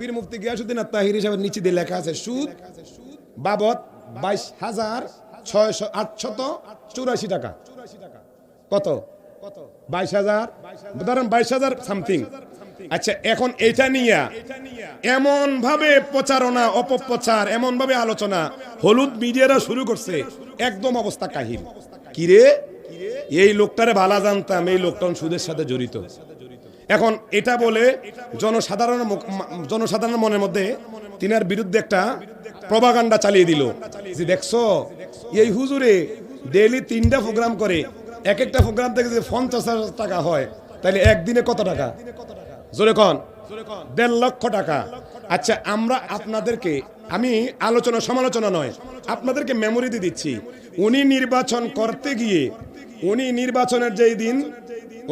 পীর মুফতি গিয়াসউদ্দিন আত-তাহিরি সাহেবের নিচে দিয়ে লেখা আছে সুদ বাবদ 22,884 টাকা। কত? 22,000, ধরেন 22,000 সামথিং। আচ্ছা, এখন এটা নিয়ে এমন ভাবে প্রচারণা, অপপ্রচার, এমন ভাবে আলোচনা হলুদ মিডিয়ারা শুরু করছে, একদম অবস্থা কাহিল। কিরে, এই লোকটারে ভালো জানতাম, এই লোকটা সুদের সাথে জড়িত। এখন এটা বলে জনসাধারণ মনের মধ্যে তিনার বিরুদ্ধে একটা প্রপাগান্ডা চালিয়ে দিল যে দেখছো এই হুজুরে ডেইলি 3টা প্রোগ্রাম করে, এক একটা প্রোগ্রাম থেকে যে 50,000 টাকা হয়, তাহলে একদিনে কত টাকা? জোরে কন। 1.5 লক্ষ টাকা। আচ্ছা, আমরা আপনাদেরকে, আমি আলোচনা সমালোচনা নয়, আপনাদেরকে মেমোরি দিয়ে দিচ্ছি। উনি নির্বাচন করতে গিয়ে, উনি নির্বাচনের যেই দিন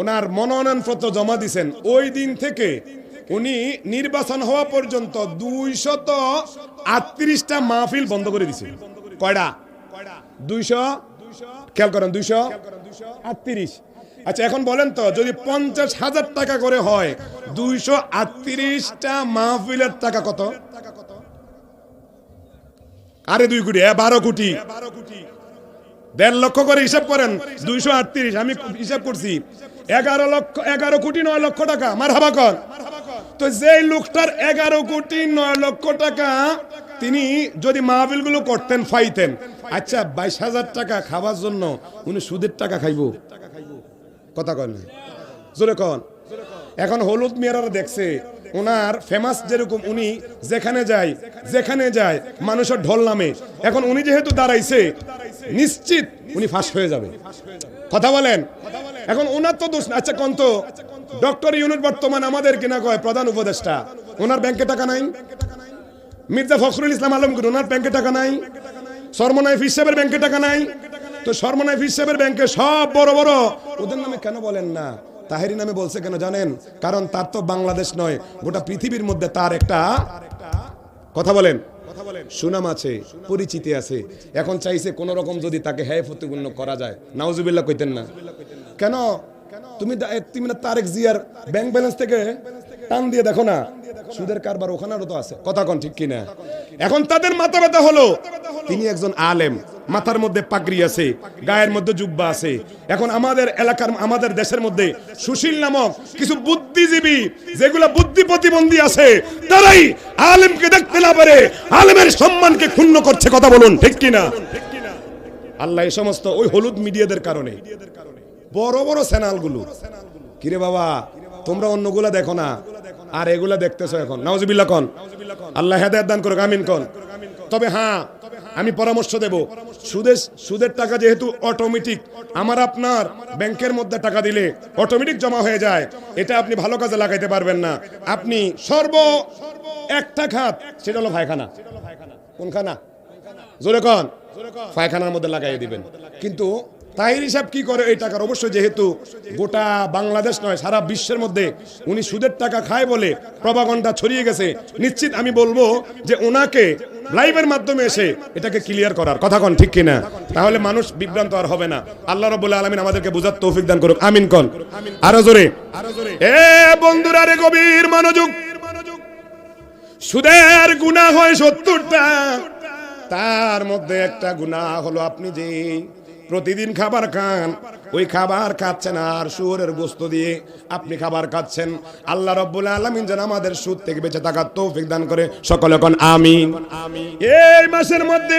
ওনার মনোনয়নপত্র জমা দিয়েছেন, ওই দিন থেকে উনি নির্বাচন হওয়া পর্যন্ত 238টা মাহফিল বন্ধ করে দিয়েছে। কয়টা? 200, খেয়াল করেন, 238। আচ্ছা, এখন বলেন তো, যদি 50,000 টাকা করে হয়, 238টা মাহফিলের টাকা কত? আরে 2 কোটি, 12 কোটি। 1.5 লক্ষ করে হিসাব করেন, 238, আমি হিসাব করছি, 11 কোটি 9 লক্ষ টাকা। মারহাবা কর। তো যেই লোকটার 11 কোটি 9 লক্ষ টাকা তিনি যদি মাহফিলগুলো করতেন, পাইতেন, আচ্ছা 22,000 টাকা খাবার জন্য উনি সুদের টাকা খাইব? কথা কন, জোরে কন। এখন হলুদ মিয়ারা দেখছে ওনার ফেমাস, যেরকম উনি যেখানে যায় মানুষের ঢল নামে। এখন উনি যেহেতু দাঁড়াইছে, নিশ্চিত উনি ফাঁস হয়ে যাবে। কথা বলেন। এখন ওনার তো দোষ না। আচ্ছা, কোন তো ডক্টর ইউনুস বর্তমান আমাদের কিনা কয় প্রধান উপদেষ্টা, ওনার ব্যাংকে টাকা নাই? মির্জা ফখরুল ইসলাম আলমগীর, ওনার ব্যাংকে টাকা নাই? সরমনাইফ হিসাবের ব্যাংকে টাকা নাই? তো সরমনাইফ হিসাবের ব্যাংকে সব বড় বড়, ওদের নামে কেন বলেন না? তাহেরি নামে বলছে কেন জানেন? কারণ তার তো বাংলাদেশ নয়, গোটা পৃথিবীর মধ্যে তার একটা, কথা বলেন, সুনাম আছে, পরিচিতি আছে। এখন চাইছে কোন রকম যদি তাকে হ্যায় প্রতিপূর্ণ করা যায়। নাউজুবিল্লাহ কইতেন না কেন? তুমি তারেক জিয়ার ব্যাংক ব্যালেন্স থেকে টান দিয়ে দেখো না, সুদের কারবার ওখানেও তো আছে। কথা কন, ঠিক কিনা? এখন তাদের মাথা ব্যথা হলো, তিনি একজন আলেম, মাথার মধ্যে পাগড়ি আছে, গায়ের মধ্যে জুব্বা আছে। এখন আমাদের এলাকার, আমাদের দেশের মধ্যে সুশীল নামক কিছু বুদ্ধিজীবী, যেগুলো বুদ্ধি প্রতিবন্ধী আছে, তারাই আলেমকে দেখতে না পারে আলেমের সম্মানকে ক্ষুণ্ণ করছে। কথা বলুন, ঠিক কিনা? আল্লাহ এই সমস্ত ওই হলুদ মিডিয়াদের কারণে, বড় বড় চ্যানেলগুলো, কিরে বাবা তোমরা অন্যগুলা দেখো না, আর এগুলা দেখতেছো এখন। নাউজুবিল্লাহ কন। আল্লাহ হেদায়েত দান করুক, আমিন কন। তবে হ্যাঁ, আমি পরামর্শ দেব, সুদের টাকা যেহেতু অটোমেটিক আমার আপনার ব্যাংকের মধ্যে টাকা দিলে অটোমেটিক জমা হয়ে যায়, এটা আপনি ভালো কাজে লাগাইতে পারবেন না। আপনি একটা খাত, সেটা হলো পায়খানা। কোন খানা? জোরে কন। পায়খানার মধ্যে লাগাই দিবেন। কিন্তু তাহিরি সাহেব কি করে এই টাকার? অবশ্যই যেহেতু গোটা বাংলাদেশ নয়, সারা বিশ্বের মধ্যে উনি সুদের টাকা খায় বলে প্রপাগান্ডা ছড়িয়ে গেছে, নিশ্চিত আমি বলবো যে ওনাকে লাইভের মাধ্যমে এসে এটাকে ক্লিয়ার করার। কথা কন, ঠিক কিনা? তাহলে মানুষ বিভ্রান্ত আর হবে না। আল্লাহ রাব্বুল আলামিন আমাদেরকে বুঝার তৌফিক দান করুক, আমিন কন। আরো জোরে। এ বন্ধুরা রে, গভীর মনোযোগ। সুদের গুনাহ হয় 70টা, তার মধ্যে একটা গুনাহ হলো আপনি যে প্রতিদিন খাবার খান, ওই খাবার খাচ্ছেন আর শুয়োরের গোশত দিয়ে আপনি খাবার খাচ্ছেন। আল্লাহ রাব্বুল আলামিন যেন আমাদের সুদ থেকে বেঁচে থাকার তৌফিক দান করে। সকলে কোন আমিন। এই মাসের মধ্যে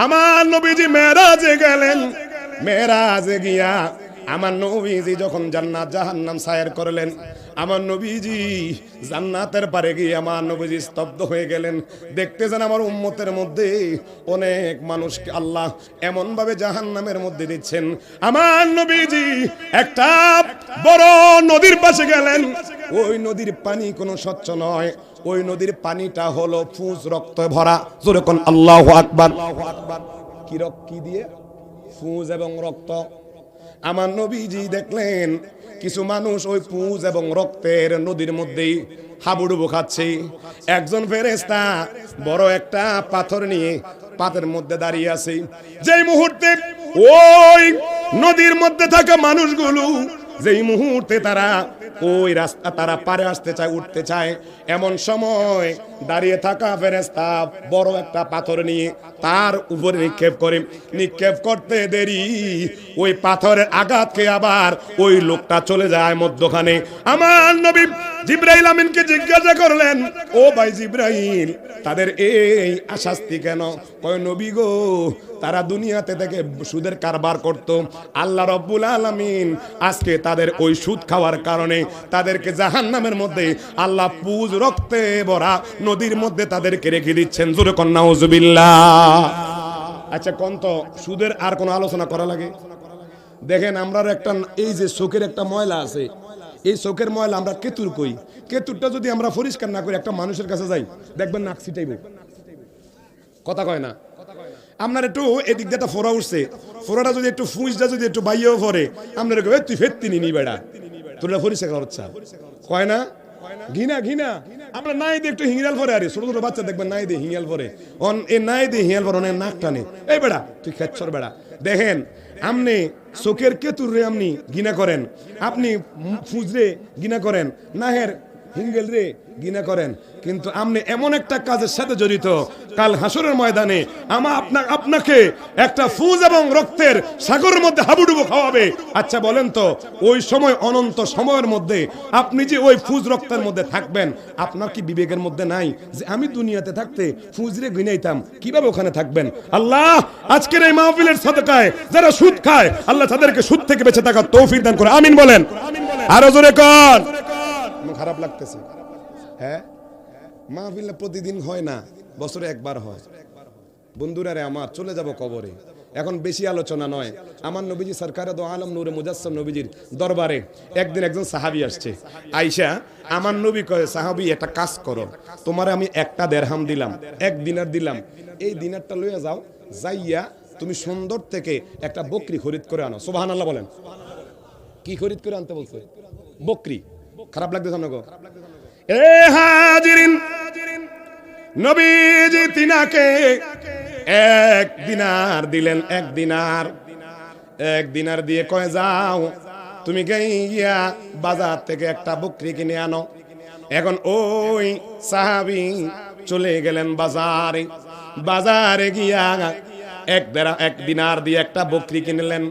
আমার নবীজি মেরাজে গেলেন। মেরাজে গিয়া আমার নবীজি যখন জান্নাত জাহান্নাম সায়ের করলেন, আমার নবীজি জান্নাতের পারে গিয়ে আমার নবীজি স্তব্ধ হয়ে গেলেন। দেখতেছেন আমার উম্মতের মধ্যে অনেক মানুষকে আল্লাহ এমন ভাবে জাহান্নামের মধ্যে দিচ্ছেন। আমার নবীজি একটা বড় নদীর পাশে গেলেন। ওই নদীর পানি কোনো স্বচ্ছ নয়, ওই নদীর পানিটা হলো ফুজ রক্তে ভরা। জোরে কোন আল্লাহু আকবার। কি রক্ত? কি দিয়ে? ফুজ এবং রক্ত। আমার নবীজি দেখলেন কিছু মানুষ ওই পুঁজ এবং রক্তের নদীর মধ্যেই হাবুডুবু খাচ্ছে। একজন ফেরেশতা বড় একটা পাথর নিয়ে পাথরের মধ্যে দাঁড়িয়ে আছে। যেই মুহূর্তে ওই নদীর মধ্যে থাকা মানুষগুলো, যেই মুহূর্তে তারা ওই রাস্তা তারা পারে আসতে চায়, উঠতে চায়, এমন সময় দাঁড়িয়ে থাকা ফেরেশতা বড় একটা পাথর নিয়ে তার উপরে নিক্ষেপ করে। নিক্ষেপ করতে দেরি, ওই পাথরের আঘাত খেয়ে আবার ওই লোকটা চলে যায় মধ্যখানে। আমার নবী জিবরাইল আমিনকে জিজ্ঞাসা করলেন, ও ভাই জিবরাইল, তাদের এই শাস্তি কেন? কয় নবী গো, তারা দুনিয়াতে থেকে সুদের কারবার করত। আল্লাহ রাব্বুল আলামিন আজকে তাদের ওই সুদ খাওয়ার কারণে তাদেরকে জাহান্নামের মধ্যে আল্লাহ পুজ রক্তে ভরা নদীর মধ্যে তাদেরকে রেখে দিচ্ছেন। জোরে কন নাউজুবিল্লাহ। আচ্ছা কোন তো সুদের আর কোনো আলোচনা করা লাগে? দেখেন আমরা একটা এই যে চোখের একটা ময়লা আছে, এই চোখের ময়লা আমরা কেতুর কই। কেতুরটা যদি আমরা পরিষ্কার না করি, একটা মানুষের কাছে যাই দেখবেন নাক ছিটাইব, কথা কয় না। আপনার একটু এদিক দিয়ে একটা ফোড়া উঠছে, ফোড়াটা যদি একটু ফুঁসটা যদি একটু বাইয়েও পড়ে, আপনার তুই ফেরতি নি বেড়া, তোর পরিষ্কার হচ্ছে কয় না? ঘৃণা ঘৃণা আমরা নাই দিয়ে একটু হিঙ্গাল পরে, আরে ছোট ছোট বাচ্চা দেখবেন নাই দিয়ে হিঙ্গাল পরে, অন এ নাই দিয়ে হিঙ্গাল পরে অনেক নাক টানে, এই বেড়া তুই খেচ্ছর বেড়া। দেখেন আপনি চোখের কেতুর রে আপনি ঘৃণা করেন, আপনি ফুজরে ঘৃণা করেন, নাহের হিঙ্গেল রে ঘৃণা করেন, কিন্তু আপনি এমন একটা কাজের সাথে জড়িত, কাল হাসরের ময়দানে আপনাকে একটা ফুজ এবং রক্তের সাগরের মধ্যে হাবুডুবু খাওয়াবে। আচ্ছা বলেন তো, ওই সময় অনন্ত সময়ের মধ্যে আপনি যে ওই ফুজ রক্তের মধ্যে থাকবেন, আপনার কি বিবেকের মধ্যে নাই যে আমি দুনিয়াতে থাকতে ফুজরে ঘৃণাইতাম, কিভাবে ওখানে থাকবেন? আল্লাহ আজকের এই মাহফিলের সাদকায় যারা সুদ খায়, আল্লাহ তাদেরকে সুদ থেকে বেঁচে থাকার তৌফিক দান করে, আমিন বলেন। আরো জোরে কর। খারাপ লাগতেছে, হ্যাঁ মাহফিল প্রতিদিন হয় না, বছরে একবার হয়। বন্ধুরা রে আমার, চলে যাব কবরে, এখন বেশি আলোচনা নয়। আমার নবীজি সরকারে দো আলম নূরে মুজাসসাম নবীজির দরবারে একদিন একজন সাহাবী আসছে। আয়েশা আমার নবী কয়, সাহাবী একটা কাজ করো, তোমার আমি একটা দেরহাম দিলাম, এক দিনার দিলাম, এই দিনারটা লইয়া যাও, যাইয়া তুমি সুন্দর থেকে একটা বকরি খরিদ করে আনো। সুবহানাল্লাহ বলেন। কি খরিদ করে আনতে বলছে? বকরি। খারাপ লাগতেছে আপনাকে? এ হাজিরিন, নবীজি তিনাকে এক দিনার দিলেন, এক দিনার দিয়ে কয় যাও তুমি গিয়া বাজার থেকে একটা বকরি কিনে আনো। এখন ওই সাহাবী চলে গেলেন বাজারে গিয়া এক দিনার দিয়ে একটা বকরি কিনলেন।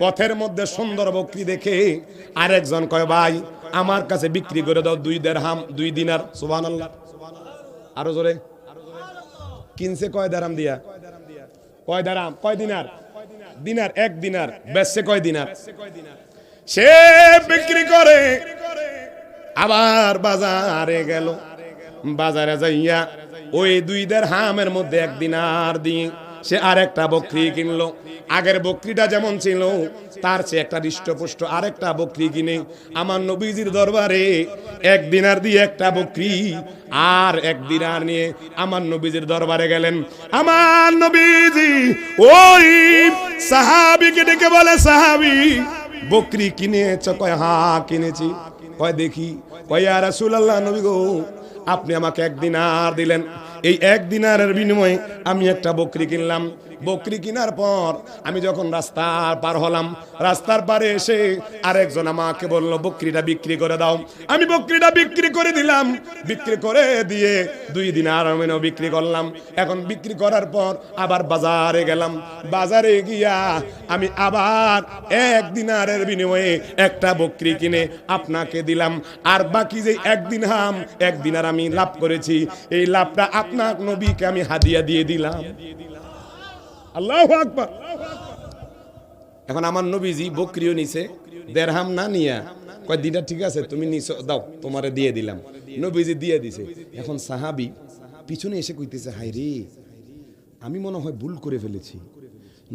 পথের মধ্যে সুন্দর বকরি দেখে আরেকজন কয়, ভাই আমার কাছে বিক্রি করে দাও 2 দিরহাম 2 দিনার। সুবহানাল্লাহ। আরো জোরে। কিনছে কয় দিরহাম দিয়া? কয় দিরহাম? কয় দিনার? দিনার, এক দিনার। বেচছে কয় দিনার? সে বিক্রি করে আবার বাজারে গেল, বাজারে যাইয়া ওই 2 দিরহামের মধ্যে 1 দিনার দিয়ে সে আরেকটা বকরি কিনলো। আগের বকরিটা যেমন ছিল তার চেয়ে একটা হৃষ্টপুষ্ট আরেকটা বকরি কিনে আমার নবীজির দরবারে 1 দিনার দিয়ে একটা বকরি আর 1 দিনার নিয়ে আমার নবীজির দরবারে গেলেন। আমার নবীজি ওই সাহাবীকে ডেকে বলে, সাহাবী বকরি কিনেছ? কয় হ্যাঁ কিনেছি। কয় দেখি। কয় ইয়া রাসূলুল্লাহ, নবী গো আপনি আমাকে 1 দিনার দিলেন, এই 1 দিনারের বিনিময়ে আমি একটা বকরি কিনলাম। বকরি কেনার পর আমি যখন রাস্তা পার হলাম, রাস্তার পারে এসে আরেকজন আমাকে বলল বকরিটা বিক্রি করে দাও। আমি বকরিটা বিক্রি করে দিলাম, বিক্রি করে দিয়ে 2 দিনার আমি বিক্রি করলাম। এখন বিক্রি করার পর আবার বাজারে গেলাম, বাজারে গিয়া আমি আবার 1 দিনারের বিনিময়ে একটা বকরি কিনে আপনাকে দিলাম। আর বাকি যে 1 দিনার আমি লাভ করেছি, এই লাভটা আপনার নবীকে আমি হাদিয়া দিয়ে দিলাম। আল্লাহু আকবার। এখন আমার নবীজি বকরিও নিছে, দিরহাম না নিয়া কয় দিটা ঠিক আছে তুমি নিছো, দাও তোমারে দিয়ে দিলাম। নবীজি দিয়ে দিছে। এখন সাহাবী পিছনে এসে কইতেছে, হায় রে আমি মনে হয় ভুল করে ফেলেছি,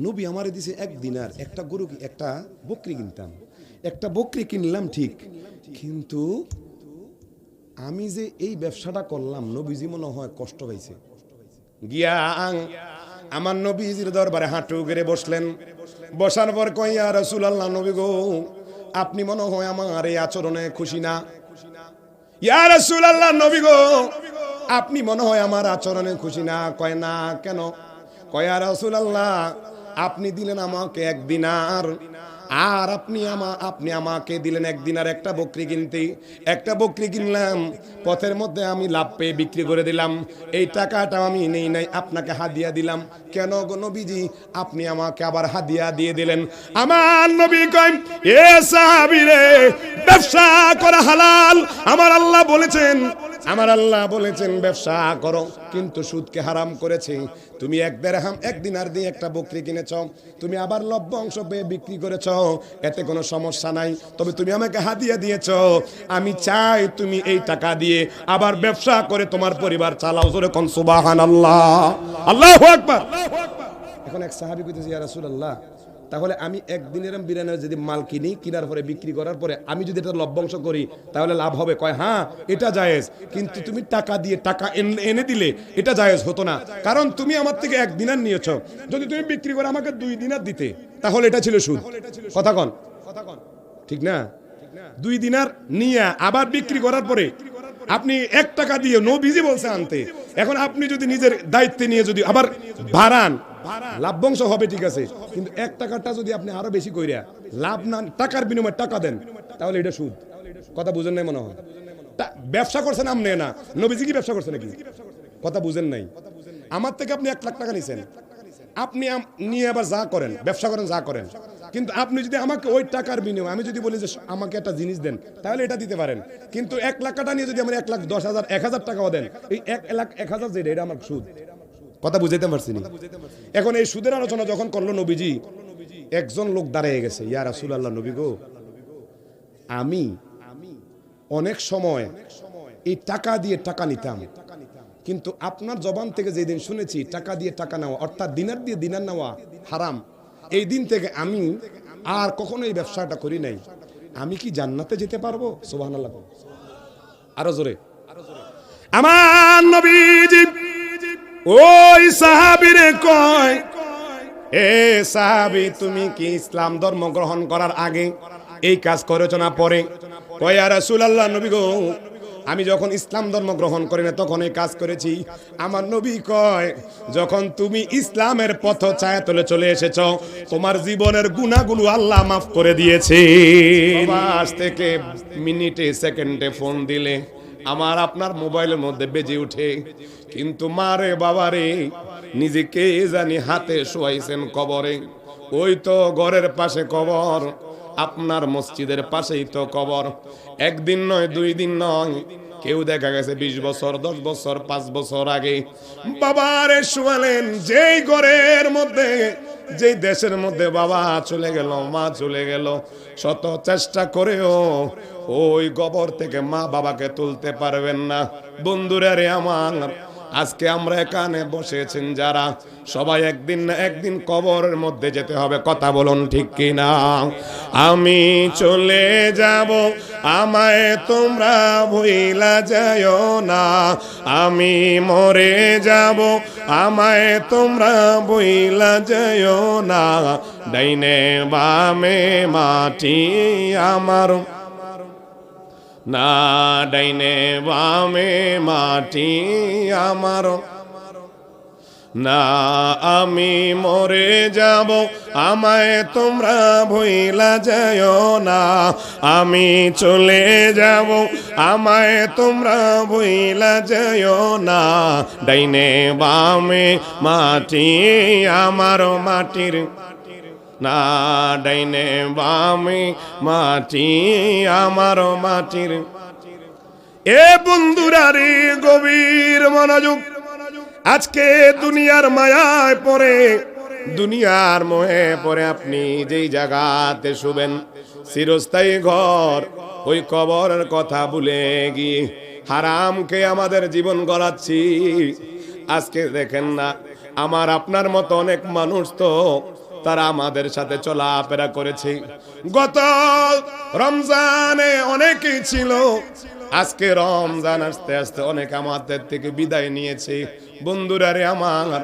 নবী আমারে দিছে 1 দিনার, একটা গরু একটা বকরি কিনতাম, একটা বকরি কিনলাম ঠিক, কিন্তু আমি যে এই ব্যবসাটা করলাম নবীজি মনে হয় কষ্ট পাইছে। গিয়া আমার নবীজির দরবারে হাঁটু গেড়ে বসলেন। বসার পর কয়, ইয়া রাসূলুল্লাহ, নবী গো আপনি মনে হয় আমার এই আচরণে খুশি না। ইয়া রাসূলুল্লাহ, নবী গো আপনি মনে হয় আমার আচরণে খুশি না। কয় না, কেন? কয় ইয়া রাসূলুল্লাহ আপনি দিলেন আমাকে 1 দিনার, আর আপনি আমাকে দিলেন একদিন আর একটা বকরি কিনতে, একটা বকরি কিনলাম, পথের মধ্যে আমি লাভ পেয়ে বিক্রি করে দিলাম, এই টাকাটা আমি নেই নাই, আপনাকে হাদিয়া দিলাম। কেন গো নবীজি আপনি আমাকে আবার হাদিয়া দিয়ে দিলেন? আমার নবী কয়, এ সাহাবী রে, ব্যবসা করা হালাল। আমার আল্লাহ বলেছেন ব্যবসা করো, কিন্তু সুদকে হারাম করেছে। তুমি এক দিরহাম এক দিনার দিয়ে একটা বকরি কিনেছ, তুমি আবার লভ্যাংশ পেয়ে বিক্রি করেছ, এতে কোনো সমস্যা নাই। তবে তুমি আমাকে হাদিয়া দিয়েছ, আমি চাই তুমি এই টাকা দিয়ে আবার ব্যবসা করে তোমার পরিবার চালাও। জোরে কোন সুবহানাল্লাহ, আল্লাহু আকবার। এখন এক সাহাবী কইতেছে, ইয়া রাসূলুল্লাহ, তাহলে আমি একদিনের বিরিয়ানি যদি মাল কিনি, কেনার পরে বিক্রি করার পরে আমি যদি এটা লভ্যাংশ করি তাহলে লাভ হবে? কয় হ্যাঁ এটা জায়েজ, কিন্তু তুমি টাকা দিয়ে টাকা এনে দিলে এটা জায়েজ হতো না, কারণ তুমি আমার থেকে এক দিনার নিয়েছো, যদি তুমি বিক্রি করে আমাকে 2 দিনার দিতে তাহলে এটা ছিল সুদ। কথা কন ঠিক না? 2 দিনার নিয়ে আবার বিক্রি করার পরে আপনি 1 টাকা দিয়ে, নবীজি বলছে আনতে, এখন আপনি যদি নিজের দায়িত্বে নিয়ে যদি আবার বাড়ান, লাভ্যাংশ হবে ঠিক আছে, কিন্তু 1 টাকাটা যদি আপনি আরো বেশি কইরা লাভ না, টাকার বিনিময়ে টাকা দেন, তাহলে এটা সুদ। কথা বুঝেন নাই মনে হয়? ব্যবসা করছেন আপনি, না নবীজি কি ব্যবসা করছেন নাকি? কথা বুঝেন নাই। আমার থেকে আপনি 1 লাখ টাকা নিছেন, আপনি নিয়ে আবার যা করেন, ব্যবসা করেন, যা করেন, কিন্তু আপনি যদি আমাকে ওই টাকার বিনিময়ে আমি যদি বলি যে আমাকে একটা জিনিস দেন, তাহলে এটা দিতে পারেন, কিন্তু 1 লাখ টাকা নিয়ে যদি আমার 1,10,000 1,000 টাকাও দেন, এই 1,01,000 যেটা, এটা আমার সুদ। কথা বুঝাইতে পারছি না? এখন এই সুদের আলোচনা যখন করলো নবীজি, একজন লোক দাঁড়িয়ে গেছে, ইয়া রাসূলুল্লাহ, নবী গো, আমি অনেক সময় এই টাকা দিয়ে টাকা নিতাম, কিন্তু আপনার জবান থেকে যেদিন শুনেছি টাকা দিয়ে টাকা নেওয়া অর্থাৎ দিনার দিয়ে দিনার নেওয়া হারাম, এই দিন থেকে আমি আর কখনো এই ব্যবসাটা করি নাই। আমি কি জান্নাতে যেতে পারবো? সুবহানাল্লাহ, আরো জোরে। আমার নবীজি ওই সাহাবীরে কয়, এ সাহাবী, তুমি কি ইসলাম ধর্ম গ্রহণ করার আগে এই কাজ করেছো না পরে? কয়, ইয়া রাসূলুল্লাহ, নবী গো, আমি যখন ইসলাম ধর্ম গ্রহণ করি না তখন এই কাজ করেছি। আমার নবী কয়, যখন তুমি ইসলামের পথ ছায়া তলে চলে এসেছো, তোমার জীবনের গুনাহগুলো আল্লাহ মাফ করে দিয়েছে। বাস থেকে মিনিটে সেকেন্ডে ফোন দিলে আমার আপনার মোবাইলের মধ্যে বেজে উঠে, কিন্তু মারে বাবারে, নিজেকে জানি হাতে শোয়াইছেন কবরে, ওই তো ঘরের পাশে কবর, আপনার মসজিদের পাশেই তো কবর। একদিন নয়, 2 দিন নয়, কেউ দেখা গেছে 20 বছর, 10 বছর, 5 বছর আগে বাবারে শোয়ালেন যেই ঘরের মধ্যে, যেই দেশের মধ্যে বাবা চলে গেল, মা চলে গেল, শত চেষ্টা করেও ওই কবর থেকে মা বাবাকে তুলতে পারবেন না। বন্ধুরা রে আমার, আজকে আমরা এখানে বসেছেন যারা, সবাই একদিন না একদিন কবরের মধ্যে যেতে হবে। কথা বলুন ঠিক কিনা? আমি চলে যাব, আমায় তোমরা ভুইলা যাও না, আমি মরে যাব, আমায় তোমরা ভুইলা যাও না, ডাইনে বামে মাটি আমার, না ডাইনে বামে মাটি আমার, না আমি মরে যাব, আমায় তোমরা ভুইলা যাও না, আমি চলে যাব, আমায় তোমরা ভুইলা যাও না, ডাইনে বামে মাটি আমার, মাটির, না ডাইনে বামে মাটি আমার, মাটির। এ বন্ধুরা রে, গভীর মনোযোগ। আজকে দুনিয়ার মায়ায় পড়ে, দুনিয়ার মোহে পড়ে আপনি যেই জায়গাতে শুবেন, চিরস্থায়ী ঘর, ওই কবরের কথা ভুলে গিয়ে হারামকে আমাদের জীবন গড়াচ্ছি। আজকে দেখেন না, আমার আপনার মতো অনেক মানুষ তো তারা আমাদের সাথে চলাফেরা করেছে। গত রমজানে অনেকেই ছিল, আজকে রমজান আসতে আসতে অনেক আমাদের থেকে বিদায় নিয়েছে। বন্ধুরা রে আমার,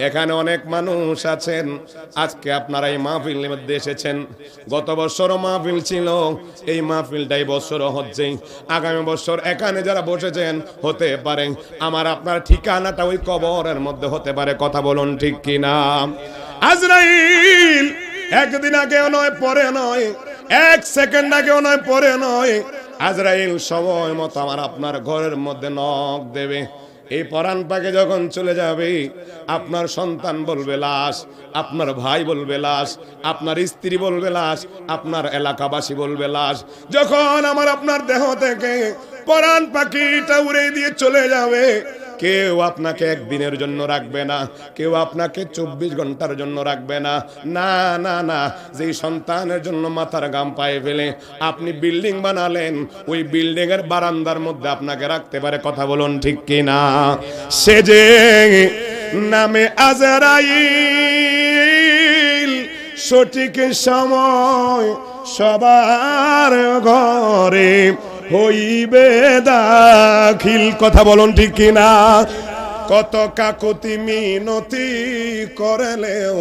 এখানে অনেক মানুষ আছেন, আজকে আপনারা এই মাহফিলের মধ্যে এসেছেন, গত বছরও মাহফিল ছিল, এই মাহফিলটাই বছরও হচ্ছে, আগামী বছর এখানে যারা বসেছেন হতে পারে আমার আপনার ঠিকানাটা ওই কবরের মধ্যে হতে পারে। কথা বলুন ঠিক কিনা? আজরাইল একদিন আগেও নয়, পরে নয়, 1 সেকেন্ড আগেও নয়, পরে নয়, আজরাইল সময় মতো আমার আপনার ঘরের মধ্যে নক দেবে। এই পরাণ পাকে যখন চলে যাবে, আপনার সন্তান বলবে লাশ, আপনার ভাই বলবে লাশ, আপনার স্ত্রী বলবে লাশ, আপনার এলাকাবাসী বলবে লাশ। যখন আমার আপনার দেহ থেকে পরাণ পাখিটা উড়ে দিয়ে চলে যাবে, কেউ আপনাকে একদিনের জন্য রাখবে না, কেউ আপনাকে 24 ঘন্টার জন্য রাখবে না। না না না, যেই সন্তানের জন্য মাথার ঘাম পায়ে ফেলে আপনি বিল্ডিং বানালেন, ওই বিল্ডিং এর বারান্দার মধ্যে আপনাকে রাখতে পারে। কথা বলুন ঠিক কিনা? সে যে নামে আজরাইল, সঠিক সময় সবার ঘরে হইবে দাখিল। কথা বলুন ঠিক কিনা? কত কাকুতি মিনতি করলেও,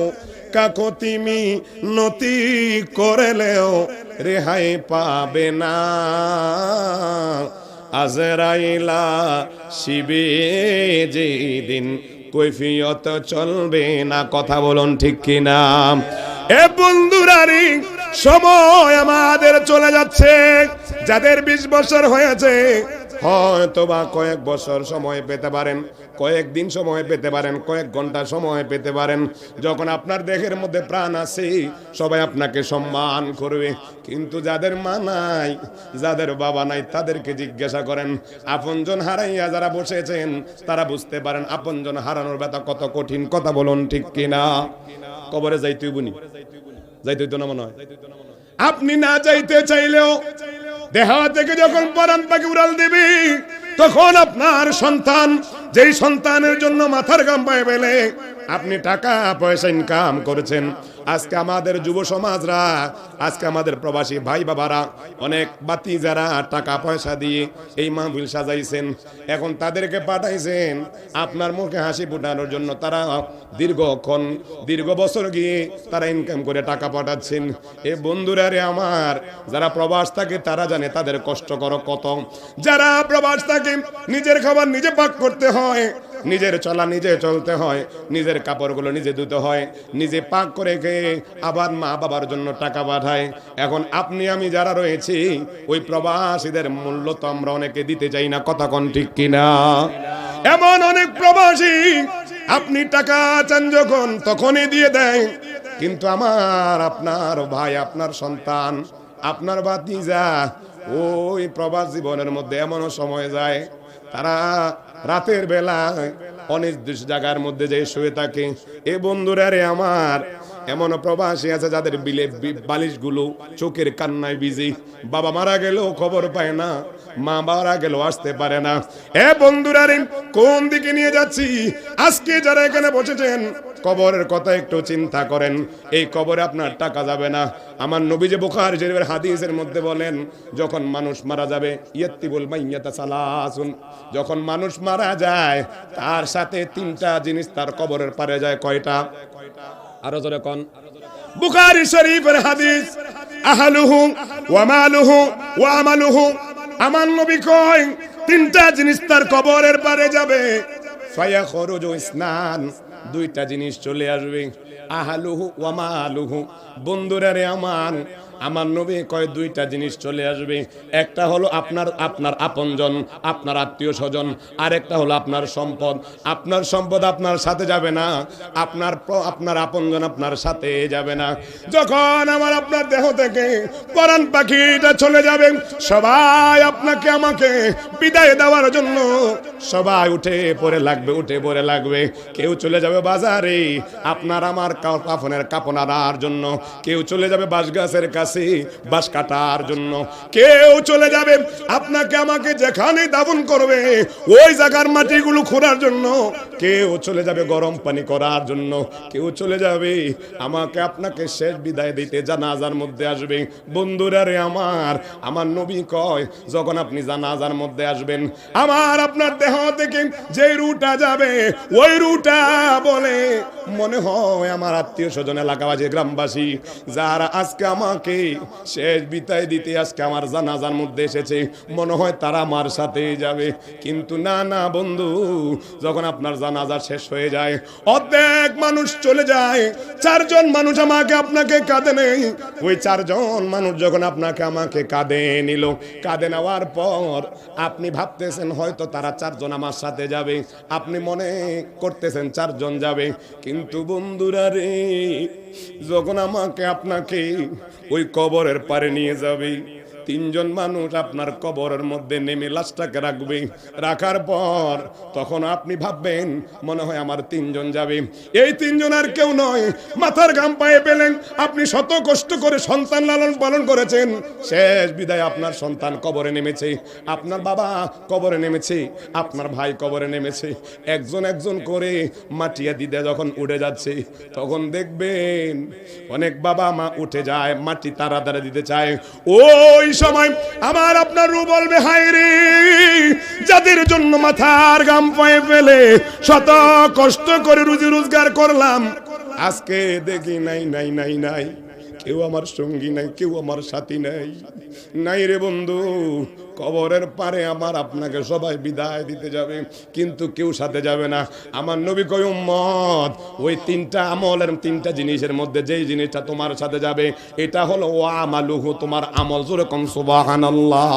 কাকুতি মিনতি করলেও রেহাই পাবে না। আজরাইলা শিবে যেদিন কৈফিয়ত চলবে না। কথা বলুন ঠিক কিনা? এ বন্ধুরারি, সময় আমাদের চলে যাচ্ছে। যাদের 20 বছর হয়েছে, হয়তো বা কয়েক বছর সময় পেতে পারেন, কয়েকদিন সময় পেতে পারেন, কয়েক ঘন্টা সময় পেতে পারেন। যখন আপনার দেহের মধ্যে প্রাণ আছে, সবাই আপনাকে সম্মান করবে। কিন্তু যাদের মা নাই, যাদের বাবা নাই, তাদেরকে জিজ্ঞাসা করেন। আপনজন হারাইয়া যারা বসেছেন, তারা বুঝতে পারেন আপনজন হারানোর ব্যথা কত কঠিন। কথা বলুন ঠিক কিনা? কবরে যাইতেই বুনি, যাইতেই তো না মনে হয়। আপনি না যাইতে চাইলেও দেহ থেকে যখন পরাণ পাখি উড়াল দিবি, তখন আপনার সন্তান, যেই সন্তানের জন্য মাথার ঘাম পায়ে ফেলে আপনি টাকা পয়সা ইনকাম করেছেন, আজকে আমাদের যুব সমাজরা, আজকে আমাদের প্রবাসী ভাই বাবারা, অনেক বাতি যারা টাকা পয়সা দিয়ে এই মাহফিল সাজাইছেন, এখন তাদেরকে পাঠাইছেন আপনার মুখে হাসি ফোটানোর জন্য। তারা দীর্ঘক্ষণ, দীর্ঘ বছর গিয়ে তারা ইনকাম করে টাকা পাঠাচ্ছেন। এ বন্ধুরা রে আমার, যারা প্রবাস থাকে তারা জানে তাদের কষ্ট করো কত। যারা প্রবাস থাকে, নিজের খাবার নিজে পাক করতে হয়, নিজের চলা নিজে চলতে হয়, নিজের কাপড়গুলো নিজে ধুতে হয়, নিজে পাক করে খেয়ে আবার মা বাবার জন্য টাকা পাঠায়। এখন আপনি আমি যারা রয়েছি, ওই প্রবাসীদের মূল্য তো আমরা অনেকে দিতে চাই না। কথা কোন ঠিক কিনা? এমন অনেক প্রবাসী আপনি টাকা চান যখন, তখনই দিয়ে দেয়। কিন্তু আমার আপনার ভাই, আপনার সন্তান, আপনার ভাতিজা, ওই প্রবাস জীবনের মধ্যে এমনও সময় যায় তারা রাতের বেলা অনির্দিষ্ট জায়গার মধ্যে যে শুয়ে থাকে। এ বন্ধুরা রে আমার, এমন প্রবাসী আছে যাদের বালিশগুলো চোখের কান্নায় বিজি। বাবা মারা গেলেও খবর পায় না, মা মারা গেলেও আসতে পারে না। এ বন্ধুরা রে, কোন দিকে নিয়ে যাচ্ছি? আজকে যারা এখানে বসেছেন, কবরের কথা একটু চিন্তা করেন। এই কবরে আপনার টাকা যাবে না। আমার নবী যে বুখারী শরীফের হাদিসের মধ্যে বলেন, যখন মানুষ মারা যাবে, ইয়াতিবুল মাইয়াতা সালাসুন, যখন মানুষ মারা যায় তার সাথে 3টা জিনিস তার কবরের পারে যায়। কয়টা? আরো জোরে কোন? বুখারী শরীফের হাদিস, আহলুহু ওয়া মালুহু ওয়া আমালুহু। আমার নবী কয় 3টা জিনিস তার কবরের পারে যাবে। ফায়াখরুজু ইসনান, 2টা জিনিস চলে আসবে। আহলুহু ওয়া মালুহু। বন্ধুরা রে আমার, আমার নবী কয় 2টা জিনিস চলে আসবে। একটা হলো আপনার আপনজন, আপনার আত্মীয় স্বজন, আর একটা হলো আপনার সম্পদ। আপনার সম্পদ আপনার সাথে যাবে না, আপনার আপনজন আপনার সাথে যাবে না। যখন আমার আপনার দেহ থেকে পরাণ পাখিটা চলে যাবে, সবাই আপনাকে আমাকে বিদায় দেওয়ার জন্য সবাই উঠে পড়ে লাগবে, উঠে পড়ে লাগবে। কেউ চলে যাবে বাজারে আপনার আমার কাফনের কাপড় আনার জন্য, কেউ চলে যাবে বাঁশ গাছের কাছে বাঁশ কাটার জন্য, কেউ চলে যাবে আপনাকে আমাকে যেখানে দাফন করবে ওই জায়গার মাটিগুলো খোঁড়ার জন্য, কেউ চলে যাবে গরম পানি করার জন্য, কেউ চলে যাবে আমাকে আপনাকে শেষ বিদায় দিতে জানাজার মধ্যে আসবে। বন্ধুরা রে আমার নবী কয়, যখন আপনি জানাজার মধ্যে আসবেন, আমার আপনার দেহ থেকে যে রুটা যাবে, ওই রুটা বলে মনে হয় আমার আত্মীয় স্বজন, এলাকাবাসী, গ্রামবাসী যারা আজকে আমাকে আমাকে শেষ বিদায় দিতে আজকে আমার জানাজার মধ্যে এসেছে, মনে হয় তারা আমার সাথেই যাবে। কিন্তু না না বন্ধু, যখন আপনার জানাজা শেষ হয়ে যায়, অর্ধেক মানুষ চলে যায়, 4 জন মানুষ আমাকে আপনাকে কাঁদে নেই। ওই 4 জন মানুষ যখন আপনাকে আমাকে কাঁদে নিল, কাঁদে নেওয়ার পর আপনি ভাবতেছেন হয়তো তারা 4 জন আমার সাথে যাবে, আপনি মনে করতেছেন 4 জন যাবে। কিন্তু বন্ধুরা রে, যখন আমাকে আপনাকে ওই কবরের পারে নিয়ে যাবে, 3 জন মানুষ আপনার কবরের মধ্যে নেমে লাশটাকে রাখবে, রাখার পর তখন আপনি ভাববেন মনে হয় আমার 3 জন যাবে। এই 3 জন আর কেউ নয়, মাথার ঘাম পায়ে পেলেন, আপনি শত কষ্ট করে সন্তান লালন পালন করেছেন, শেষ বিদায় আপনার সন্তান কবরে নেমেছে, আপনার বাবা কবরে নেমেছে, আপনার ভাই কবরে নেমেছে। একজন একজন করে মাটিয়া দিদা যখন উঠে যাচ্ছে, তখন দেখবেন অনেক বাবা মা উঠে যায়, মাটি তাড়াতাড়ি দিতে চায়। ওই সময় আমার আপনার রূহ বলবে, হায় রে, যাদের জন্য মাথার ঘাম পায়ে ফেলে শত কষ্ট করে রুজি রোজগার করলাম, আজকে দেখি নাই নাই নাই নাই, কেউ আমার সঙ্গী নাই, কেউ আমার সাথী নাই, নাই রে বন্ধু। কবরের পারে আমার আপনাকে সবাই বিদায় দিতে যাবে, কিন্তু কেউ সাথে যাবে না। আমার নবী কয়, উম্মত, ওই 3টা আমলের 3টা জিনিসের মধ্যে যেই জিনিসটা তোমার সাথে যাবে, এটা হলো ওয়া আমালুহু, তোমার আমল। জোরে কোন সুবহানাল্লাহ।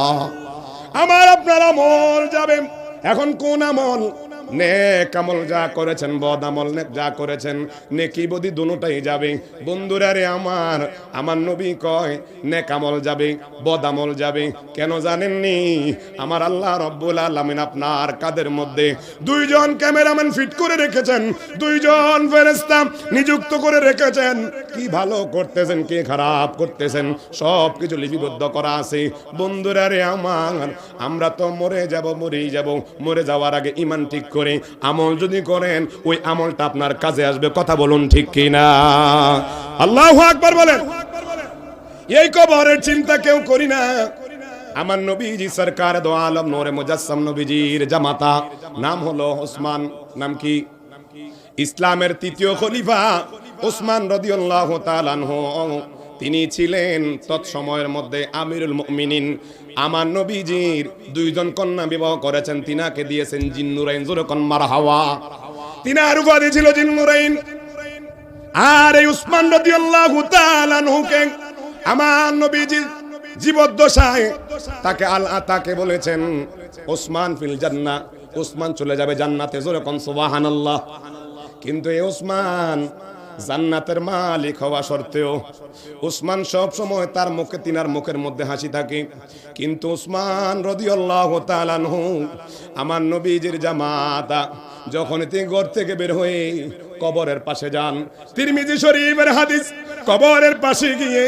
আমার আপনার আমল যাবে। এখন কোন আমল? নেক আমল যা করেছেন, বদ আমল যা করেছেন, নেকি বদি দুটোটাই যাবে। বন্ধুরা রে আমার নবী কয় নেক আমল যাবে, বদ আমল যাবে। কেন জানেননি? আমার আল্লাহ রব্বুল আলামিন আপনার কাদের মধ্যে 2 জন ক্যামেরাম্যান ফিট করে রেখেছেন, 2 জন ফেরেশতা নিযুক্ত করে রেখেছেন। কি ভালো করতেছেন, কি খারাপ করতেছেন, সব কিছু লিপিবদ্ধ করা আছে। বন্ধুরা রে আমরা তো মরেই যাব, মরে যাওয়ার আগে ঈমান ঠিক করে আমল যদি করেন, ওই আমলটা আপনার কাজে আসবে। কথা বলুন ঠিক কিনা? আল্লাহু আকবার বলেন। এই কবরের চিন্তা কেউ করি না। আমার নবীজি সরকার দো আলম নূরে মুজাসসাম নবীজির জামাতা নাম হলো ওসমান। নাম কি? ইসলামের 3য় খলিফা ওসমান রাদিয়াল্লাহু তাআলা আনহু। তিনি ছিলেন তৎসময়ের মধ্যে আমিরুল মুমিনিন। আমার নবীজির 2 জন কন্যা বিবাহ করেছেন, তিনাকে দিয়েছেন জিন্নুরাইন। জোরে কোন মারহাবা। তিনার উপাধি ছিল জিন্নুরাইন। আর এই উসমান রাদিয়াল্লাহু তাআলা আনহুকে আমার নবীজি জীবদ্দশায় তাকে বলেছেন ওসমান ফিল জান্নাহ, ওসমান চলে যাবে জান্নাতে। জোরে কোন সুবহানাল্লাহ। কিন্তু এই ওসমান জান্নাতের মালিক হওয়া সত্ত্বেও ওসমান সব সময় তার মুখে, তিনার মুখের মধ্যে হাসি থাকে। কিন্তু ওসমান রাদিয়াল্লাহু তাআলা আনহু আমার নবীজির জামাতা, যখন তিনি ঘর থেকে বের হয়ে কবরের পাশে যান, তিরমিজি শরীফের হাদিস, কবরের পাশে গিয়ে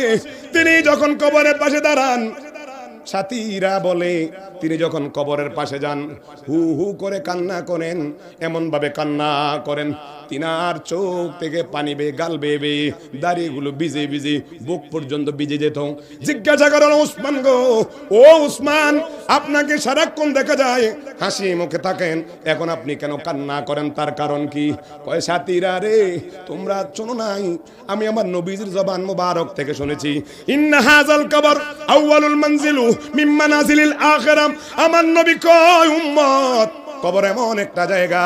তিনি যখন কবরের পাশে দাঁড়ান, সাথীরা বলে তিনি যখন কবরের পাশে যান হু হু করে কান্না করেন, এমন ভাবে কান্না করেন তিনার চোখ থেকে পানি বেয়ে, গাল বেয়ে, দাড়িগুলো ভিজে ভিজে বুক পর্যন্ত ভিজে যেত। জিজ্ঞাসা করেন, ওসমান গো, ও ওসমান, আপনাকে সারাক্ষণ দেখা যায় হাসি মুখে থাকেন, এখন আপনি কেন কান্না করেন? তার কারণ কি? কয়, সাথীরা রে, তোমরা শোনো নাই, আমি আমার নবীজির জবান মুবারক থেকে শুনেছি, ইন্না হাযাল কবর আউয়ালুল মানজিলু মিন মানাজিলিল আখিরাহ। আমার নবী কয়, উম্মত, কবর এমন একটা জায়গা,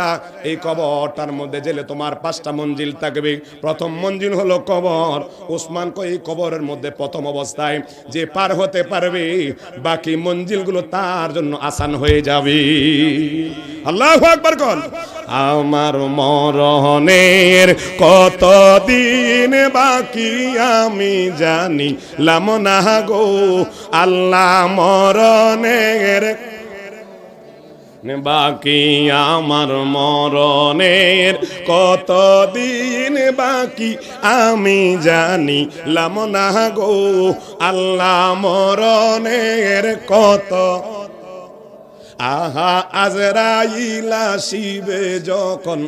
এই কবরটার মধ্যে জেলে তোমার 5টা মঞ্জিল থাকবে। প্রথম মঞ্জিল হলো কবর। ওসমান কয়, এই কবরের মধ্যে প্রথম অবস্থায় যে পার হতে পারবে, বাকি মঞ্জিলগুলো তার জন্য আসান হয়ে যাবে। আল্লাহু আকবার কন। আমার মরণের কতদিন বাকি আমি জানিলাম না গো, আল্লাহ মরণের বাকি, আমার মরণের কতদিন বাকি আমি জানিলাম না গো, আল্লাহ মরণের কত। আহা আজরাইল আসিবে যখন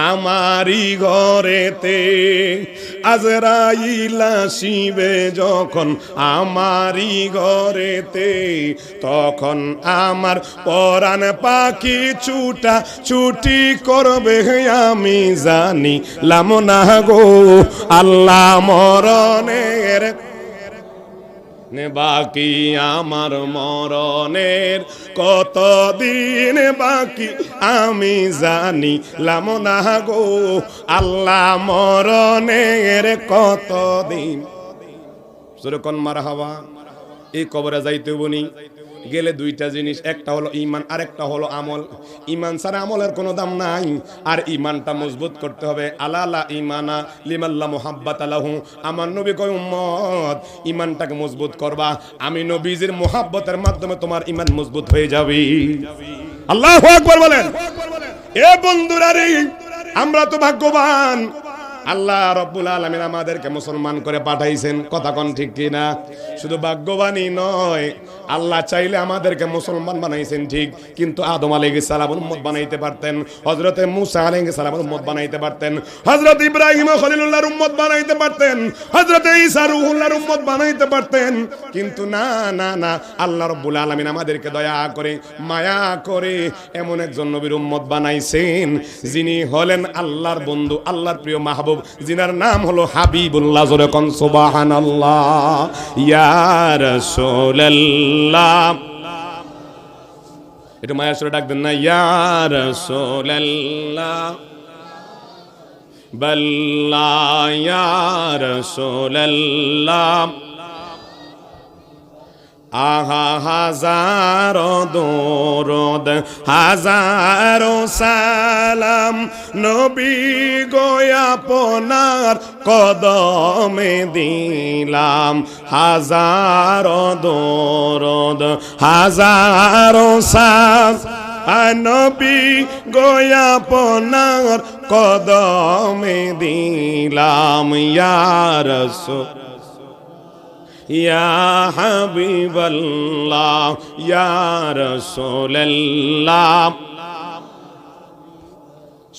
আমারি ঘরেতে, আজরাইল আসিবে যখন আমারি ঘরেতে, তখন আমার পরাণ পাখি ছুটা ছুটি করবে আমি জানিলাম না গো, আল্লাহ মরণের। বাকি আমার মরণের কতদিন বাকি আমি জানিলাম না গো আল্লাহ মরণের কতদিন। যেরকম মারহাবা। এই কবরে যাইতে বনি গেলে দুইটা জিনিস, একটা হলো ঈমান আর একটা হলো আমল। ঈমান ছাড়া আমলের কোনো দাম নাই, আর ঈমানটা মজবুত করতে হবে। আলা ঈমানা লিমান লা মুহাব্বাতা লাহু। আমার নবী কয় উম্মত ঈমানটাকে মজবুত করবা, আমি নবীজির মুহাব্বতের মাধ্যমে তোমার ঈমান মজবুত হয়ে যাবে। আল্লাহু আকবার বলেন। এ বন্ধুরা রে, আমরা তো ভাগ্যবান, আল্লাহ রাব্বুল আলামিন আমাদেরকে মুসলমান করে পাঠাইছেন। কথা কোন ঠিক কি না? শুধু ভাগ্যবানই নয়, আল্লাহ চাইলে আমাদেরকে মুসলমান বানাইছেন ঠিক, কিন্তু আদম আলাইহিস সালামের উম্মত বানাইতে পারতেন, হযরতে মুসা আলাইহিস সালামের উম্মত বানাইতে পারতেন, হযরত ইব্রাহিম খলিলুল্লাহর উম্মত বানাইতে পারতেন, হযরতে ঈসা রূহুল্লাহর উম্মত বানাইতে পারতেন, কিন্তু না না না, আল্লাহ রাব্বুল আলামিন আমাদেরকে দয়া করে মায়া করে এমন একজন নবীর উম্মত বানাইছেন যিনি হলেন আল্লাহর বন্ধু, আল্লাহর প্রিয় মাহবুব, যিনার নাম হলো হাবিবুল্লাহ। জোরে কোন সুবহানাল্লাহ। ইয়া রাসূলুল্লাহ, একটু মায়ের সুরে ডাক দেন না, ইয়া রাসূলুল্লাহ বাল্লা ইয়া রাসূলুল্লাহ। আহা হাজারো দরুদ হাজারো সালাম নবী গো আপনার কদমে দিলাম, হাজারো দরুদ হাজারো সালাম নবী গো আপনার কদমে দিলাম। ইয়া রাসূল ইয়া হাবিবাল্লাহ ইয়া রাসূলুল্লাহ।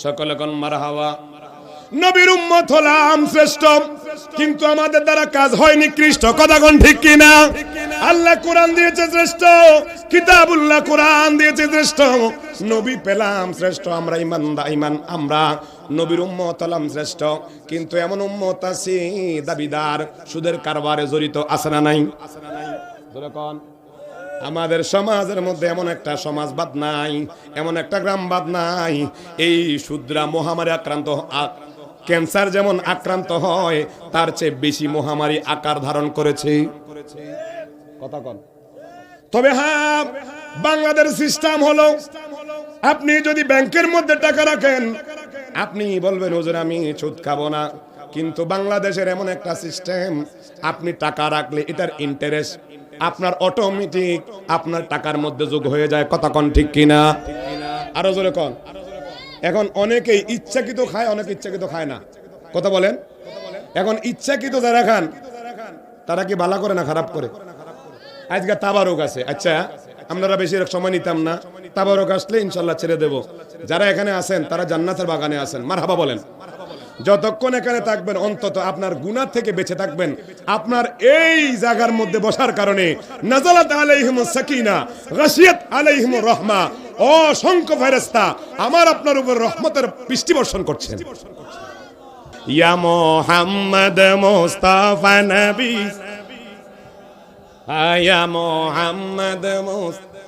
সকলে কোন মারহাবা। নবীর উম্মত হলাম শ্রেষ্ঠ, কিন্তু আমাদের দ্বারা কাজ হয় নিকৃষ্ট। কথা কোন ঠিক কি না? আল্লাহ কোরআন দিয়েছে শ্রেষ্ঠ, কিতাবুল্লাহ কোরআন দিয়েছে শ্রেষ্ঠ, নবী পেলাম শ্রেষ্ঠ, আমরা ঈমান আমরা নবীর উম্মত হলাম শ্রেষ্ঠ, কিন্তু এমন উম্মত আছে দাবিদার সুদের কারবারে জড়িত, আছে না নাই? আমাদের সমাজের মধ্যে এমন একটা সমাজবাদ নাই, এমন একটা গ্রামবাদ নাই, এই সুদরা মহামারী আক্রান্ত, ক্যান্সার যেমন আক্রান্ত হয় তার চেয়ে বেশি মহামারী আকার ধারণ করেছে। কথা কন। তবে হ্যাঁ, বাংলাদেশ সিস্টেম হলো, আপনি যদি ব্যাংকের মধ্যে টাকা রাখেন আপনি বলবেন হুজুর আমি সুদ খাবো না, কিন্তু বাংলাদেশের এমন একটা সিস্টেম, আপনি টাকা রাখলে এটার ইন্টারেস্ট আপনার অটোমেটিক আপনার টাকার মধ্যে যোগ হয়ে যায়। কথা কন ঠিক কিনা? আরো জোরে কন। এখন অনেকেই ইচ্ছাকৃত খায়, অনেকে ইচ্ছাকৃত খায় না। কথা বলেন। এখন ইচ্ছাকৃত যারা খান তারা কি ভালো করে না খারাপ করে? আজকে তাবারক আছে, আচ্ছা আপনারা বেশি সময় নিতাম না, তাবারক আসলে ইনশাল্লাহ ছেড়ে দেব। যারা এখানে আছেন তারা জান্নাতের বাগানে আছেন, মারহাবা বলেন। যতক্ষণ এখানে থাকবেন অন্তত আপনার গুনাহ থেকে বেঁচে থাকবেন। আপনার এই জায়গার মধ্যে বসার কারণে নাযালাত আলাইহিমুস সাকিনা গাশিয়াত আলাইহিমুর রাহমা, অসংখ্য ফেরেশতা আমার আপনার উপর রহমতের বৃষ্টি বর্ষণ করছেন। ইয়া মুহাম্মদ মুস্তাফা নবী, ইয়া মুহাম্মদ মুস্তাফা,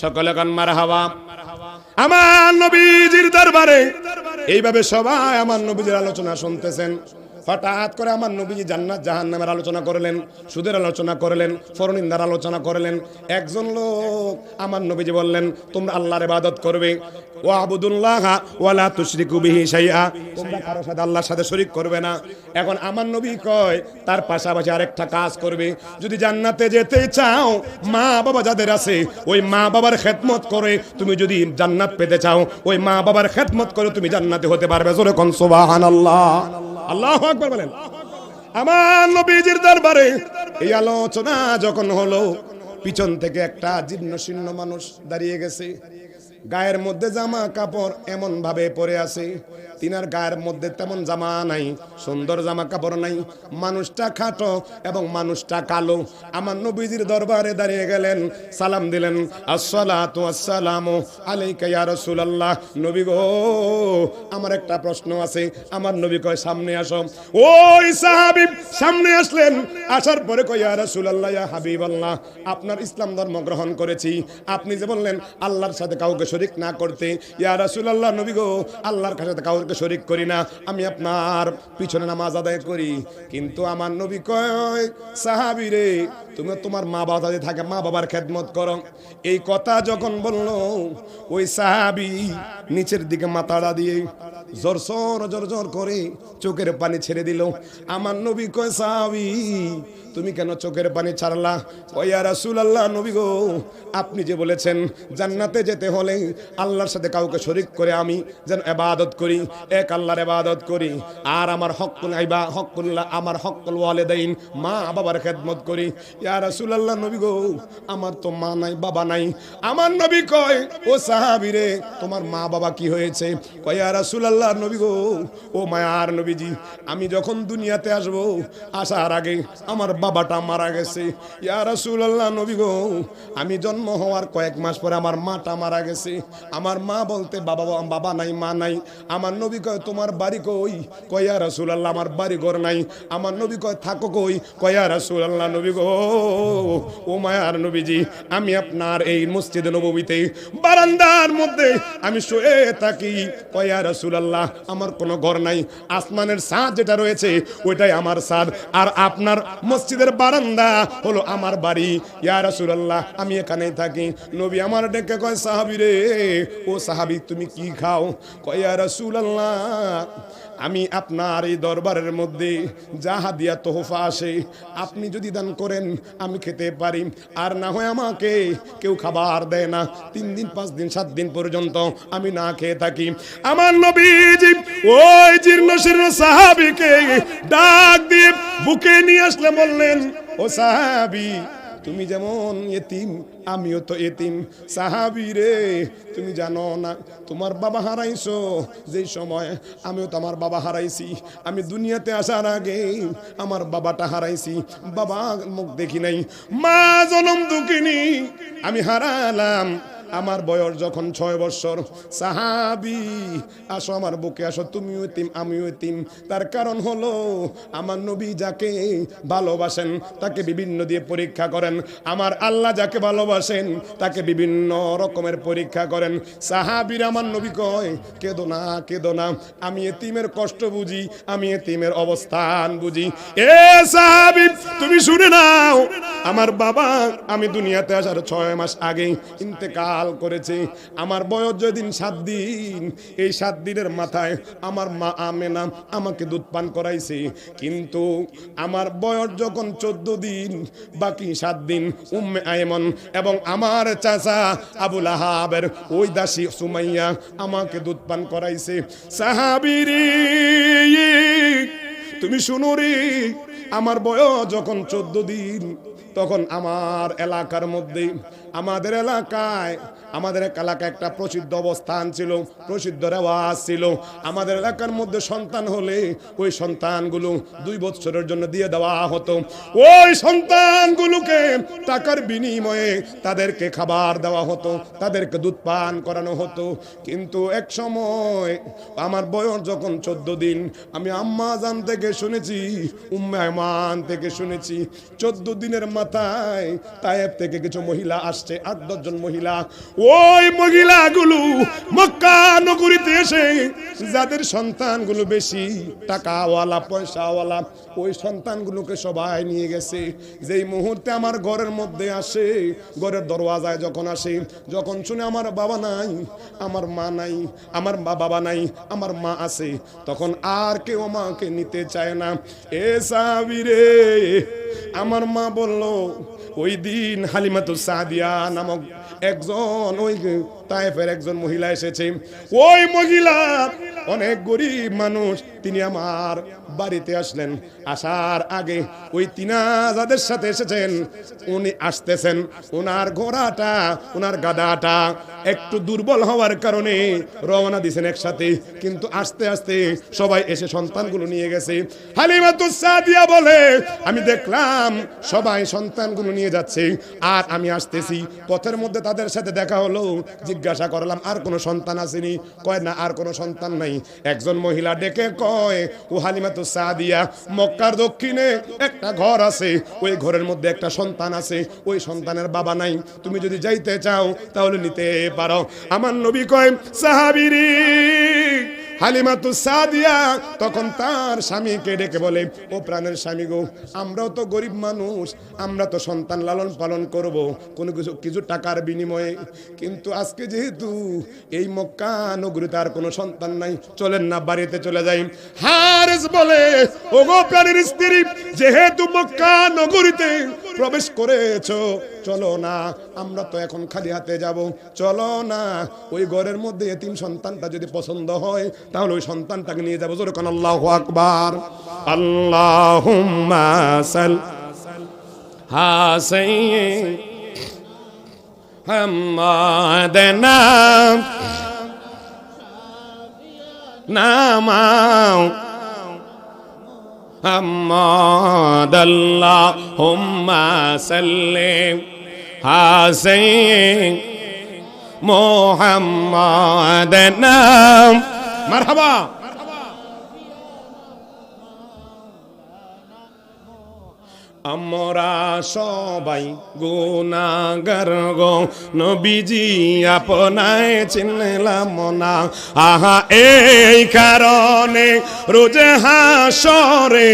সকলে কান মারহাবা। আমার নবীজির দরবারে এইভাবে সবাই আমার নবীজির আলোচনা শুনতেছেন। হঠাৎ করে আমার নবীজি জান্নাত জাহান্নামের আলোচনা করলেন, সুদের আলোচনা করলেন, পরনিন্দার আলোচনা করলেন। একজন লোক আমার নবীজি বললেন তোমরা আল্লাহর ইবাদত করবে, ওয়াবুদুল্লাহ ওয়ালা তুশরিকু বিহি শাইআ, তোমরা কারোর সাথে আল্লাহর সাথে শরীক করবে না। এখন আমার নবী কয় তার পাশাপাশি আরেকটা কাজ করবে, যদি জান্নাতে যেতে চাও মা বাবা যাদের আছে ওই মা বাবার খেদমত করে তুমি যদি জান্নাত পেতে চাও, ওই মা বাবার খেদমত করে তুমি জান্নাতে হতে পারবে। জোরে কোন সুবহানাল্লাহ, আল্লাহু আকবার বলেন। আমার নবীজির দরবারে এই আলোচনা যখন হলো, পিছন থেকে একটা জীর্ণ শীর্ণ মানুষ দাঁড়িয়ে গেছে, গায়ের মধ্যে জামা কাপড় এমন ভাবে পরে আছে তিনার গায়ের মধ্যে তেমন জামা নাই, সুন্দর জামা কাপড় নাই, মানুষটা খাটো এবং মানুষটা কালো। আমার নবীজির দরবারে দাঁড়িয়ে গেলেন, সালাম দিলেন, আসসালাতু আসসালামু আলাইকা ইয়া রাসূলুল্লাহ। নবী গো, আমার একটা প্রশ্ন আছে। আমার নবী কয়, সামনে আসো। ওই সাহাবী সামনে আসলেন, আসার পরে কয়, ইয়া রাসূলুল্লাহ, ইয়া হাবিবাল্লাহ, আপনার ইসলাম ধর্ম গ্রহণ করেছি। আপনি যে বললেন আল্লাহর সাথে কাউকে শরীক না করতে, ইয়া রাসূলুল্লাহ, নবী গো, আল্লাহর সাথে কাউকে শরীক করি না, আমি আপনার পিছনে নামাজ আদায় করি। কিন্তু আমার নবী কয়, সাহাবী রে, তুমি তোমার মা বাবা যদি থাকে মা বাবার খেদমত করো। এই কথা যখন বলল, ওই সাহাবী নিচের দিকে মাথাটা দিয়ে জোর করে চোখের পানি ছেড়ে দিল। আমার নবী কয়, সাহাবী তুমি কেন চোখের পানি ছাড়লা? কয়, ইয়া রাসূলুল্লাহ, নবী গো, আপনি যে বলেছেন জান্নাতে যেতে হলে আল্লাহর সাথে কাউকে শরীক করে আমি যেন ইবাদত করি, এক আল্লাহর ইবাদত করি, আর আমার হকুল আইবা হকুল্লাহ, আমার হকুল ওয়ালিদাইন, মা বাবার খেদমত করি। ইয়া রাসূলুল্লাহ, নবী গো, আমার তো মা নাই বাবা নাই। আমার নবী কয়, ও সাহাবী রে, তোমার মা বাবা কি হয়েছে? কয়, ইয়া রাসূলুল্লাহ, নবী গো, ও মায়ার নবীজি, আমি যখন দুনিয়াতে আসবো, আসার আগে আমার বাবাটা মারা গেছে। ইয়া রাসূলুল্লাহ, নবী গো, আমি জন্ম হওয়ার কয়েক মাস পরে আমার মাটা মারা গেছে। আমার মা বলতে বাবা নাই, মা নাই। আমার নবী কয়, তোমার বাড়ি কই? কয়, ইয়া রাসূলুল্লাহ, আমার বাড়ি ঘর নাই। আমার নবী কয়, থাকো কই? কয়, ইয়া রাসূলুল্লাহ, নবী গো, ও মায়ার নবীজি, আমি আপনার এই মসজিদে নববীতে বারান্দার মধ্যে আমি শুয়ে থাকি। কয়, ইয়া রাসূলুল্লাহ, আমার কোনো ঘর নাই, আসমানের ছাদ যেটা রয়েছে ওইটাই আমার ছাদ, আর আপনার মসজিদের বারান্দা হলো আমার বাড়ি। ইয়া রাসূলুল্লাহ, আমি এখানেই থাকি। নবী আমার ডেকে কয়, সাহাবী রে, ও সাহাবী, তুমি কি খাও? কয়, ইয়া রাসূলুল্লাহ, আমি আপনার এই দরবারের মধ্যে যা হাদিয়া তোহফা আসে আপনি যদি দান করেন আমি খেতে পারি, আর না হয় আমাকে কেউ খাবার দেয় না। 3 দিন 5 দিন 7 দিন পর্যন্ত আমি না খেয়ে থাকি। আমার নবীজি ওই জীর্ণ শীর্ণ সাহাবীকে ডাক দিয়ে বুকে নিয়ে আসলে বললেন, ও সাহাবী, তুমি যেমন এতিম আমিও তো এতিম। সাহাবী রে, তুমি জানো না তোমার বাবা হারাইছো যেই সময়, আমিও তো আমার বাবা হারাইছি। আমি দুনিয়াতে আসার আগে আমার বাবাটা হারাইছি, বাবা মুখ দেখি নাই, মা জনম দুঃখিনী আমি হারালাম। আমার বয়স যখন 6 বছর। সাহাবী, আসো আমার বুকে আসো, তুমিও এতিম আমিও এতিম। তার কারণ হলো আমার নবী যাকে ভালোবাসেন তাকে বিভিন্ন দিয়ে পরীক্ষা করেন, আমার আল্লাহ যাকে ভালোবাসেন তাকে বিভিন্ন রকমের পরীক্ষা করেন। সাহাবীর আমার নবী কয়, কেঁদো না কেঁদো না, আমি এতিমের কষ্ট বুঝি, আমি এতিমের অবস্থান বুঝি। এ সাহাবী, তুমি শুনে নাও, আমার বাবা আমি দুনিয়াতে আসার 6 মাস আগে ইন্তেকাল করেছে। আমার বয়স যেদিন 7 দিন, এই 7 দিনের মাথায় আমার মা আমেনা আমাকে দুধ পান করাইছে। কিন্তু আমার বয়স যখন 14 দিন, বাকি 7 দিন উম্মে আয়মন এবং আমার চাচা আবু লাহাবের ওই দাসী সুমাইয়া আমাকে দুধ পান করাইছে। সাহাবী রে, তুমি শুনো রে, আমার বয়স যখন 14 দিন, তখন আমার এলাকার মধ্যে, আমাদের এলাকায় একটা প্রসিদ্ধ অবস্থান ছিল, প্রসিদ্ধ রেওয়াজ ছিল। আমাদের এলাকার মধ্যে সন্তান হলে ওই সন্তানগুলো 2 বছরের জন্য দিয়ে দেওয়া হতো। ওই সন্তানগুলোকে টাকার বিনিময়ে তাদেরকে খাবার দেওয়া হতো, তাদেরকে দুধ পান করানো হতো। কিন্তু এক সময় আমার বয়স যখন 14 দিন, আমি আম্মা জান থেকে শুনেছি, উম্মে আয়মান থেকে শুনেছি, 14 দিনের মাথায় তায়েব থেকে কিছু মহিলা আসছে, 8-10 জন মহিলা। ওই মহিলাগুলো মক্কা নগরীতে এসে যাদের সন্তানগুলো বেশি টাকাওয়ালা পয়সাওয়ালা, ওই সন্তানগুলোকে সবাই নিয়ে গেছে। যেই মুহূর্তে আমার ঘরের মধ্যে আসে, ঘরের দরওয়াজায় যখন আসে, যখন শুনে আমার বাবা নাই, আমার মা নাই, আমার বাবা নাই, আমার মা আছে, তখন আর কেউ আমাকে নিতে চায় না। এ সাহাবী রে, আমার মা বলল, ওই দিন হালিমাতুস সাদিয়া নামক একজন ওই তায়েফের একজন মহিলা এসেছে। ওই মহিলা অনেক গরিব মানুষ, তিনি আমার বাড়িতে আসলেন। আসার আগে ওই তিনা যাদের সাথে এসেছেন উনি আসতেছেন, ওনার ঘোড়াটা ওনার গাদাটা একটু দুর্বল হওয়ার কারণে রওনা দিয়েছেন একসাথে, কিন্তু আস্তে আস্তে সবাই এসে সন্তানগুলো নিয়ে গেছে। হালিমাতুস সাদিয়া বলে আমি দেখলাম সবাই সন্তানগুলো নিয়ে যাচ্ছে আর আমি আসতেছি, পথের মধ্যে তাদের সাথে দেখা হলো, জিজ্ঞাসা করলাম আর কোনো সন্তান আসেনি? কয় না, আর কোনো সন্তান নাই। একজন মহিলা ডেকে কয় ও হালিমাতুস সাদিয়া, মক্কার দক্ষিণে একটা ঘর আছে, ওই ঘরের মধ্যে একটা সন্তান আছে, ওই সন্তানের বাবা নাই, তুমি যদি যাইতে চাও তাহলে নিতে পারো। আমার নবী কয় সাহাবীরি হালিমাতুস সাদিয়া তখন তার স্বামীকে ডেকে বলে, ও প্রাণের স্বামী গো, আমরাও তো গরিব মানুষ, আমরা তো সন্তান লালন পালন করব কোনো কিছু টাকার বিনিময়ে, কিন্তু আজকে যেহেতু এই মক্কা নগরীতে আর কোনো সন্তান নাই, চলেন না বাড়িতে চলে যাই। হারেস বলে, ও গো প্রাণের স্ত্রী, যেহেতু মক্কা নগরীতে প্রবেশ করেছো, চলো না, আমরা তো এখন খালি হাতে যাব, চলো না, ওই ঘরের মধ্যে এতিম সন্তানটা যদি পছন্দ হয় তাহলে ওই সন্তানটাকে নিয়ে যাবো। জোরে কোন আল্লাহু আকবার। আল্লাহুম্মা সাল হাসাইয়্যিদানা নামাও হাম্মাদ আল্লাহুম্মা সাল্লি হাসাইয়্যিদানা মুহাম্মাদানা মারহাবা। আমরা সবাই গুনাহগার গো, নবীজি আপনায় চিনলাম না, আহা এই কারণে রোজে হাসরে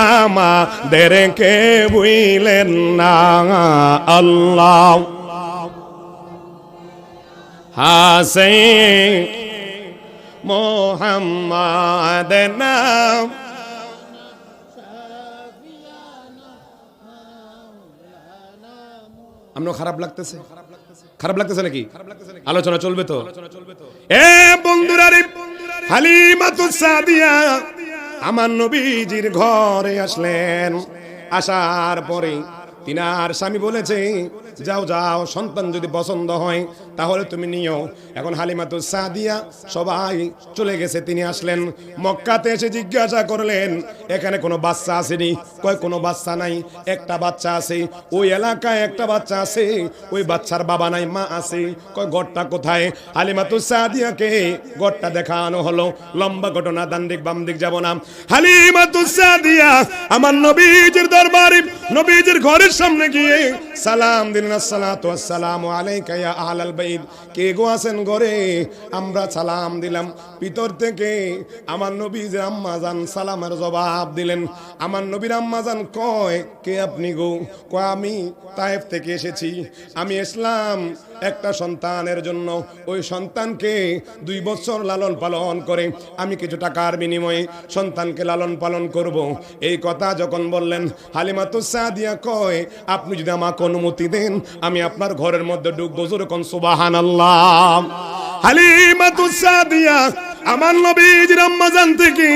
আমাদেরকে ভুলেন না। আল্লাহ হাসাইন মোহাম্মদ নাম। আমরা খারাপ লাগতেছে, খারাপ লাগতেছে নাকি? আলোচনা চলবে তো? এ বন্ধুরা রে, হালিমাতুস সাদিয়া আমার নবীজির ঘরে আসলেন। আসার পরে তিনার স্বামী বলেছে, যাও যাও, সন্তান যদি পছন্দ হয় তাহলে তুমি নিও। এখন হালিমাতুস সাদিয়া সবাই চলে গেছে, তিনি আসলেন মক্কাতে এসে জিজ্ঞাসা করলেন এখানে কোনো বাচ্চা আসেনি? কয় কোনো বাচ্চা নাই, একটা বাচ্চা আছে, ওই এলাকায় একটা বাচ্চা আছে, ওই বাচ্চার বাবা নাই, মা আছে। কয় ঘরটা কোথায়? হালিমাতুস সাদিয়াকে ঘরটা দেখানো হলো। লম্বা ঘটনা, ডান দিক বাম দিক যাব না। হালিমাতুস সাদিয়া আমার নবীজির দরবারে নবীজির ঘরের সামনে গিয়ে সালাম দিলেন, আসসালাতু ওয়াসসালামু আলাইকা ইয়া আহলাল বাইত। কে গো আছেন ঘরে? আমরা সালাম দিলাম। ভিতর থেকে আমার নবীর আম্মা জান সালামের জবাব দিলেন। আমার নবীর আম্মা জান কয়, কে আপনি গো? কয় আমি তায়েফ থেকে এসেছি, আমি ইসলাম একটা সন্তানের জন্য, ওই সন্তানকে 2 বছর লালন পালন করে আমি কিছু টাকার বিনিময়ে সন্তানকে লালন পালন করব। এই কথা যখন বললেন, হালিমাতুস সাদিয়া কয়, আপনি যদি আমাকে অনুমতি দেন আমি আপনার ঘরের মধ্যে ঢুকবো। জোরে কোন সুবহানাল্লাহ। হালিমাতুস সাদিয়া আমার নবীজির আম্মাজান থেকে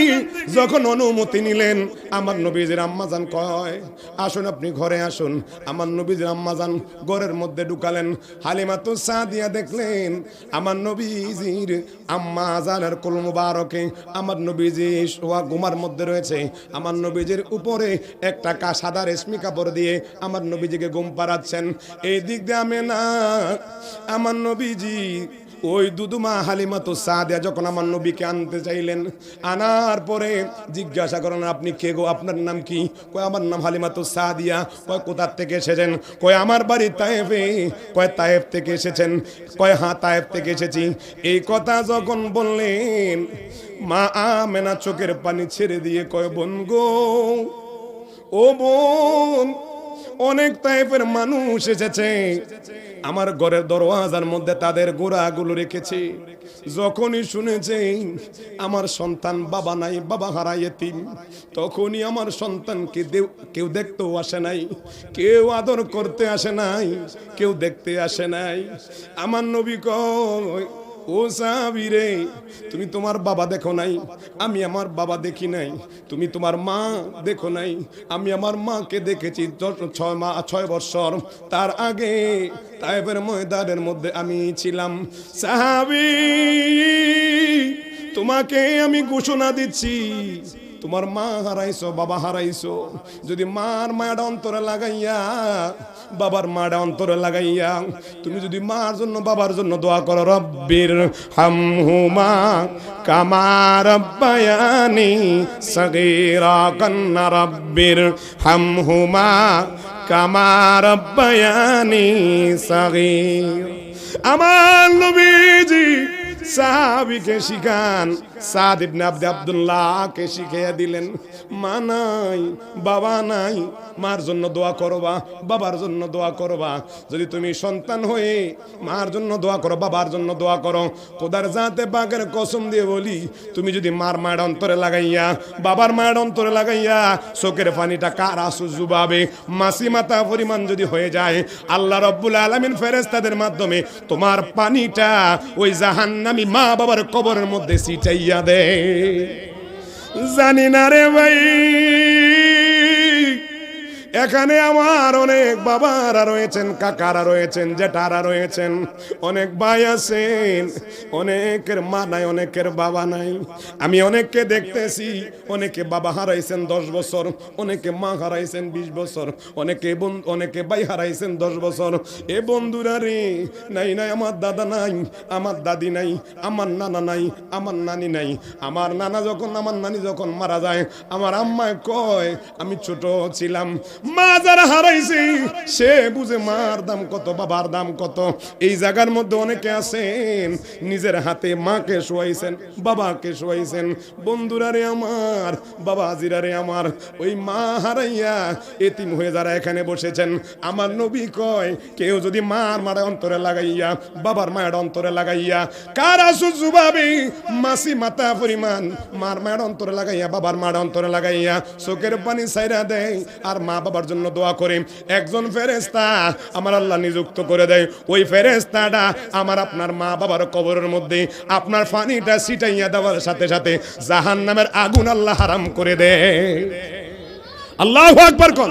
যখন অনুমতি নিলেন, আমার নবীজির আম্মাজান কয়, আসুন আপনি ঘরে আসুন। আমার নবীজির আম্মাজান ঘরের মধ্যে ঢুকালেন। হালিমাতুস সাদিয়া দেখলেন আমার নবীজির আম্মাজানের কোল মুবারকে আমার নবীজি শোয়া ঘুমার মধ্যে রয়েছে। আমার নবীজির উপরে একটা সাদা রেশমি কাপড় দিয়ে আমার নবীজিকে ঘুম পাড়াচ্ছেন। এই দিক দিয়ে আমেনা আমার নবীজি ওই দুদুমা হালিমাতুস সাদিয়া যখন আমার নবীকে আনতে চাইলেন, আনার পরে জিজ্ঞাসা করেন, আপনি কে গো, আপনার নাম কি? কয় আমার নাম হালিমাতুস সাদিয়া। কয় কোথা থেকে এসেছেন? কয় আমার বাড়ি তায়েফে। কয় তায়েফ থেকে এসেছেন? কয় হ্যাঁ তায়েফ থেকে এসেছি। এই কথা যখন বললেন, মা আমেনা চোখের পানি ছেড়ে দিয়ে কয়, বোন গো, ও বোন, অনেক তায়েফের মানুষ এসেছে, আমার ঘরের দরওয়াজার মধ্যে তাদের গোড়াগুলো রেখেছে। যখনই শুনেছে আমার সন্তান বাবা নাই, বাবা হারা এতিম, তখনই আমার সন্তানকে কেউ দেখতেও আসে নাই, কেউ আদর করতে আসে নাই, কেউ দেখতে আসে নাই। আমার নবী কয়, ও সাহাবী রে, তুমি তোমার বাবা দেখো নাই, আমি আমার বাবা দেখি নাই। তুমি তোমার মা দেখো নাই, আমি আমার মাকে দেখেছি 6 বছর। তার আগে তায়েফের ময়দানের মধ্যে আমি ছিলাম। সাহাবী, তোমাকে আমি ঘোষণা দিচ্ছি, তোমার মা হারাইছো, বাবা হারাইছো। যদি মার মায়াটা অন্তরে লাগাইয়া, বাবার মায়াটা অন্তরে লাগাইয়া তুমি যদি মার জন্য বাবার জন্য দোয়া করো, রব্বির হামহুমা কামা রাব্বায়ানি সগীরা, কান্না রব্বির হামহুমা কামা রাব্বায়ানি সগীর। আমার নবীজি সাহাবীকে শিখান, সাদ ইবনে আব্দুল্লাহকে শিখিয়ে দিলেন, মা নাই, বাবা নাই, মার জন্য দোয়া করবা, বাবার জন্য দোয়া করবা। যদি তুমি সন্তান হয়ে মার জন্য দোয়া করো, বাবার জন্য দোয়া করো, খোদার জাতে পাকের কসম দিয়ে বলি, তুমি যদি মার মায়ের অন্তরে লাগাইয়া, বাবার মায়ের অন্তরে লাগাইয়া চোখের পানিটা কার আসু জুবাবে মাসি মাথা পরিমাণ যদি হয়ে যায়, আল্লাহ রাব্বুল আলামিন ফেরেশতাদের মাধ্যমে তোমার পানিটা ওই জাহান্নামী মা বাবার কবরের মধ্যে ছিটাইয়া দে। জানি না রে ভাই, এখানে আমার অনেক বাবারা রয়েছেন, কাকারা রয়েছেন, জেঠারা রয়েছেন, অনেক ভাই আছেন, অনেকের মা নাই, অনেকের বাবা নাই। আমি অনেককে দেখতেছি, অনেকে বাবা হারাইছেন 10 বছর, অনেকে মা হারাইছেন 20 বছর, অনেকে ভাই হারাইছেন 10 বছর। এ বন্ধুরা রে, নাই নাই, আমার দাদা নাই, আমার দাদি নাই, আমার নানা নাই, আমার নানি নাই। আমার নানা যখন, আমার নানি যখন মারা যায়, আমার আম্মায় কয় আমি ছোট ছিলাম। মা যারা হারাইছে সে বুঝে মার দাম কত, বাবার দাম কত। এই জায়গার মধ্যে অনেকে আছেন নিজের হাতে মাকে শোয়াইছেন, বাবাকে শোয়াইছেন। বন্ধুরা রে আমার, বাবা হাজিরা রে আমার, ওই মা হারাইয়া এতিম হয়ে যারা এখানে বসেছেন, আমার নবী কয়, কেউ যদি মার মারা অন্তরে লাগাইয়া, বাবার মায়ের অন্তরে লাগাইয়া, কারা সুজুবাবি মাসি মাথা পরিমাণ মার মায়ের অন্তরে লাগাইয়া, বাবার মায়ের অন্তরে লাগাইয়া চোখের পানি ছাইরা দেয় আর মা বাবার জন্য দোয়া করে, একজন ফেরেশতা আমার আল্লাহ নিযুক্ত করে দেয়। ওই ফেরেশতাটা আমার আপনার মা বাবার কবরের মধ্যে আপনার পানিটা ছিটাইয়া দেওয়ার সাথে সাথে জাহান্নামের আগুন আল্লাহ হারাম করে দেয়। আল্লাহু আকবার কোন।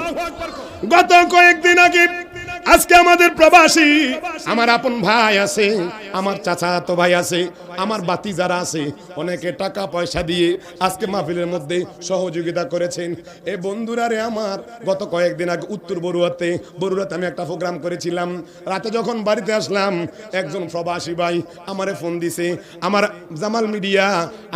গত কয়েকদিন আগে আজকে আমাদের প্রবাসী আমার আপন ভাই আছে, আমার চাচাতো ভাই আছে, আমার বাতি যারা আছে, অনেকে টাকা পয়সা দিয়ে আজকে মাহফিলের মধ্যে সহযোগিতা করেছেন। এ বন্ধুরা রে আমার, গত কয়েকদিন আগে উত্তর বরুড়াতে আমি একটা প্রোগ্রাম করেছিলাম। রাতে যখন বাড়িতে আসলাম, একজন প্রবাসী ভাই আমারে ফোন দিছে। আমার জামাল মিডিয়া,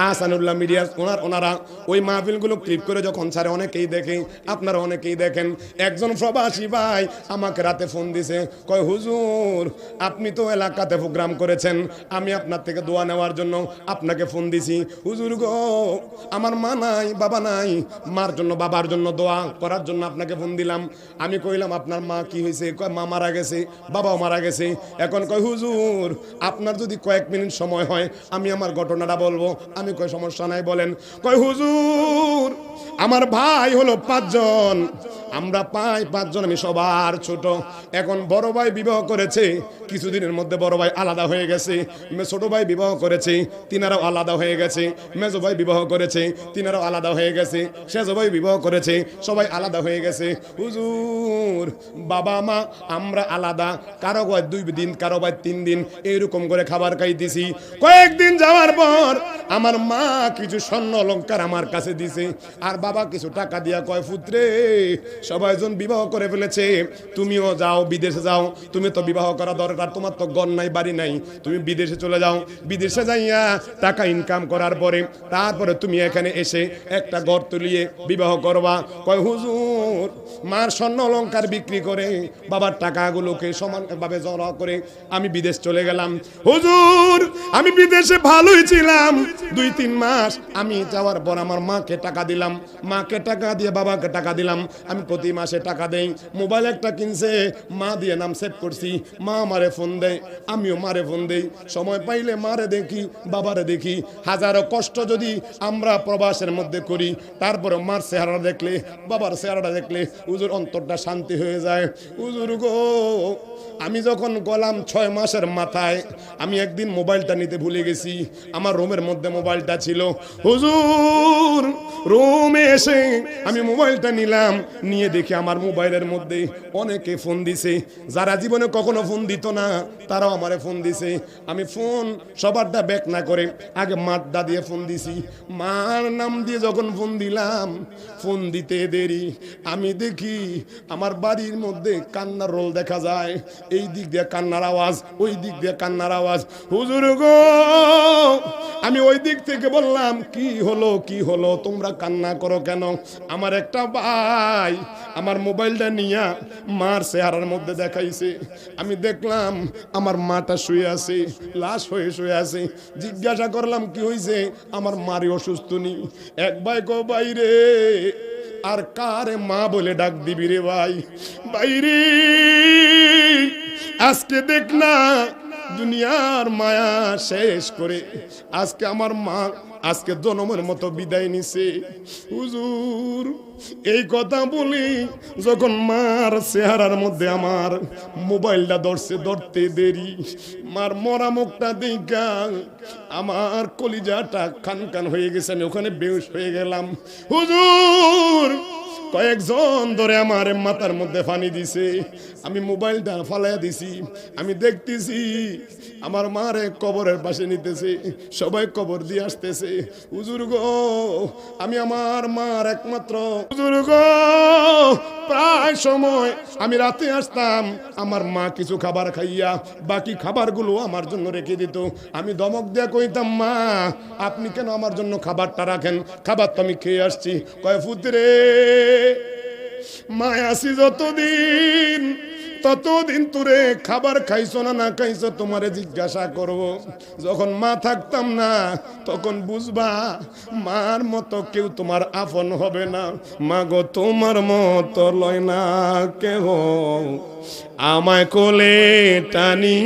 আহসানুল্লাহ মিডিয়া, ওনারা ওই মাহফিলগুলো ক্লিপ করে যখন ছাড়ে অনেকেই দেখে, আপনারা অনেকেই দেখেন। একজন প্রবাসী ভাই আমাকে রাতে ফোন দিছে, কয় হুজুর আপনি তো এলাকাতে প্রোগ্রাম করেছেন, আমি আপনার থেকে দোয়া নেওয়ার জন্য আপনাকে ফোন দিছি। হুজুর গো, আমার মা নাই, বাবা নাই, মার জন্য বাবার জন্য দোয়া করার জন্য আপনাকে ফোন দিলাম। আমি কইলাম আপনার মা কি হয়েছে? কয় মা মারা গেছে, বাবাও মারা গেছে। এখন কয় হুজুর আপনার যদি কয়েক মিনিট সময় হয় আমি আমার ঘটনাটা বলবো। আমি কয় সমস্যা নাই বলেন। কয় হুজুর আমার ভাই হলো 5 জন, আমরা 5 জন, আমি সবার ছোট। এখন বড় ভাই বিবাহ করেছে, কিছুদিনের মধ্যে বড় ভাই আলাদা হয়ে গেছে। ছোট ভাই বিবাহ করেছে, তিনারাও আলাদা হয়ে গেছে। মেজো ভাই বিবাহ করেছে, তিনারাও আলাদা হয়ে গেছে। সেজো ভাই বিবাহ করেছে, সবাই আলাদা হয়ে গেছে। হুজুর বাবা মা আমরা আলাদা, কারো ভাই 2 দিন, কারো ভাই 3 দিন, এইরকম করে খাবার খাইতেছি। কয়েকদিন যাওয়ার পর আমার মা কিছু স্বর্ণ অলংকার আমার কাছে দিছে, আর বাবা কিছু টাকা দিয়া কয় পুত্রে সবাইজন বিবাহ করে ফেলেছে, তুমিও যাও, বিদেশে যাও। তুমি তো বিবাহ করা দরকার, তোমার তো ঘর নাই, বাড়ি নাই, তুমি বিদেশে চলে যাও। বিদেশে যাইয়া টাকা ইনকাম করার পরে তারপরে তুমি এখানে এসে একটা ঘর তুলিয়ে বিবাহ করবা। কয় হুজুর মার স্বর্ণ অলংকার বিক্রি করে বাবার টাকাগুলোকে সমানভাবে জড়ো করে আমি বিদেশ চলে গেলাম। হুজুর আমি বিদেশে ভালোই ছিলাম, 2-3 মাস আমি যাওয়ার পর আমার মাকে টাকা দিলাম, মাকে টাকা দিয়ে বাবাকে টাকা দিলাম, আমি প্রতি মাসে টাকা দেই। মোবাইল একটা কিনছে, মা দিয়ে নাম সেভ করছি, মা আমারে ফোন দেয়, আমিও মারে ফোন দেই, সময় পাইলে মারে দেখি, বাবারে দেখি। হাজারো কষ্ট যদি আমরা প্রবাসের মধ্যে করি, তারপরে মার চেহারা দেখলে, বাবার চেহারাটা দেখলে হুজুর অন্তরটা শান্তি হয়ে যায়। হুজুর গো, আমি যখন গেলাম 6 মাসের মাথায়, আমি একদিন মোবাইলটা নিতে ভুলে গেছি, আমার রুমের মধ্যে মোবাইলটা ছিল। হুজুর রুমে এসে আমি মোবাইলটা নিলাম, নিয়ে দেখি আমার মোবাইলের মধ্যে অনেকে ফোন দিছে, যারা জীবনে কখনো ফোন দিত না তারাও আমারে ফোন দিছে। আমি ফোন সবারটা ব্যাক না করে আগে মারটা দিয়ে ফোন দিছি। মার নাম দিয়ে যখন ফোন দিলাম, ফোন দিতে দেরি, আমি দেখি আমার বাড়ির মধ্যে কান্নার রোল দেখা যায়, এই দিক দিয়ে কান্নার আওয়াজ, ওই দিক দিয়ে কান্নার আওয়াজ। হুজুর গো, আমি ওই দিক থেকে বললাম, কি হলো কি হলো, তোমরা কান্না করো কেন? আমার একটা ভাই আমার মোবাইলটা নিয়ে মার চেহারার মধ্যে দেখাইছে, আমি দেখলাম আমার মাটা শুয়ে আছে, লাশ হয়ে শুয়ে আছে। জিজ্ঞাসা করলাম কি হয়েছে, আমার মারই অসুস্থ নি। এক ভাই গো, বাইরে আর কারে মা বলে ডাক দিবি রে ভাই, বাইরে আজকে দেখ না দুনিয়ার মায়া শেষ করে আজকে আমার মা আজকে জনমের মতো বিদায় নিছে। হুজুর এই কথা বলি যখন মার চেহারার মধ্যে আমার মোবাইলটা ধরতে দেরি, মার মরা মুখটা দেখা আমার কলিজাটা খান খান হয়ে গেছে, আমি ওখানে বেহুশ হয়ে গেলাম। হুজুর কয়েকজন ধরে আমার মাথার মধ্যে পানি দিছে, আমি মোবাইলটা ফালাইয়া দিছি, আমি দেখতেছি আমার মারে কবরের পাশে নিতেছে, সবাই কবর দিয়ে আসতেছে। হুজুর গো, আমি আমার মার একমাত্র, হুজুর গো প্রায় সময় আমি রাতে আসতাম, আমার মা কিছু খাবার খাইয়া বাকি খাবারগুলো আমার জন্য রেখে দিত। আমি ধমক দিয়ে কইতাম, মা আপনি কেন আমার জন্য খাবারটা রাখেন, খাবার তো আমি খেয়ে আসছি। কয় পুত্রে, মা আসি যতদিন ততদিন তোরে খাবার খাইছো না না খাইছো তোমারে জিজ্ঞাসা করব, যখন মা থাকতাম না তখন বুঝবা মার মতো কেউ তোমার আপন হবে না। মা গো তোমার মতো লয় না কেহ, আমায় কোলে টানি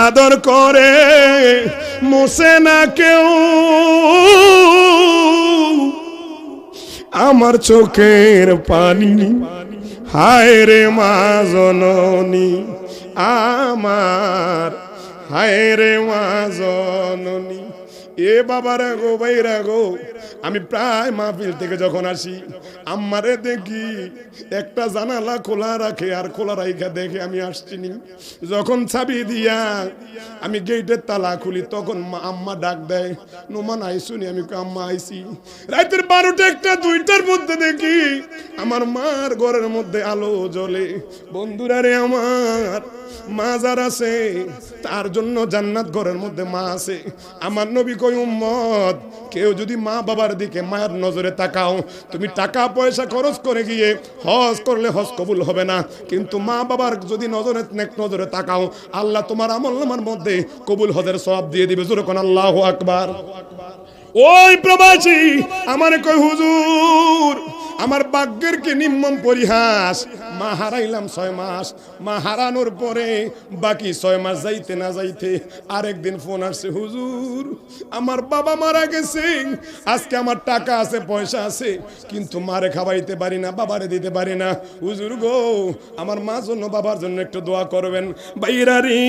আদর করে মোছে না কেউ, আমার চোখের পানি হায় রে মা জননী আমার, হায় রে মা জননী। এ বাবারা গো, ভাইরা গো, আমি প্রায় মাহফিল থেকে যখন আসি আম্মারে দেখি একটা জানালা খোলা রাখে আর খোলা রাইখা দেখে আমি আসছিনি। যখন চাবি দিয়া আমি গেটের তালা খুলি তখন আম্মা ডাক দেয়, নোমান আইসুনি? আমি আম্মা আইসি। রাতের 12টা 1টা 2টার মধ্যে দেখি আমার মার ঘরের মধ্যে আলো জ্বলে। বন্ধুরা রে, আমার মা যার আছে তার জন্য জান্নাত ঘরের মধ্যে মা আছে। আমার নবী কই, উম্মত কেউ যদি মা বাবার দিকে মায়ের নজরে তাকাও, তুমি টাকা পয়সা খরচ করে গিয়ে হজ করলে হজ কবুল হবে না, কিন্তু মা বাবার যদি নজরে তাকাও, আল্লাহ তোমার আমলনামার মধ্যে কবুল হজের সওয়াব দিয়ে দিবে। জোরে কোন আল্লাহু আকবার। ওই প্রবাসী আমারে কই, হুজুর আমার ভাগ্যের কি নিম্ন পরিহাস, মা হারাইলাম 6 মাস, মা হারানোর পরে বাকি 6 মাস যাইতে না যাইতে আরেকদিন ফোন আসছে, হুজুর আমার বাবা মারা গেছে, আজকে আমার টাকা আছে পয়সা আছে কিন্তু মারে খাওয়াইতে পারি না, বাবারে দিতে পারি না। হুজুর গো, আমার মা জন্য বাবার জন্য একটু দোয়া করবেন। বাইরারি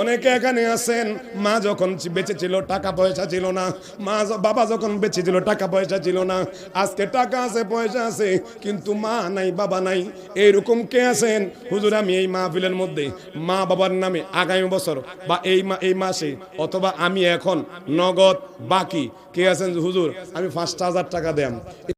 অনেকে এখানে আছেন, মা যখন বেঁচে ছিল টাকা পয়সা ছিল না, বাবা যখন বেঁচে ছিল টাকা পয়সা ছিল না, আজকে টাকা আছে পয়সা আছে কিন্তু মা নাই বাবা নাই। এইরকম কে আছেন? হুজুর আমি এই মাহফিলের মধ্যে মা বাবার নামে আগামী বছর বা এই মাসে অথবা আমি এখন নগদ বাকি কে আছেন? হুজুর আমি 5,000 টাকা দেন।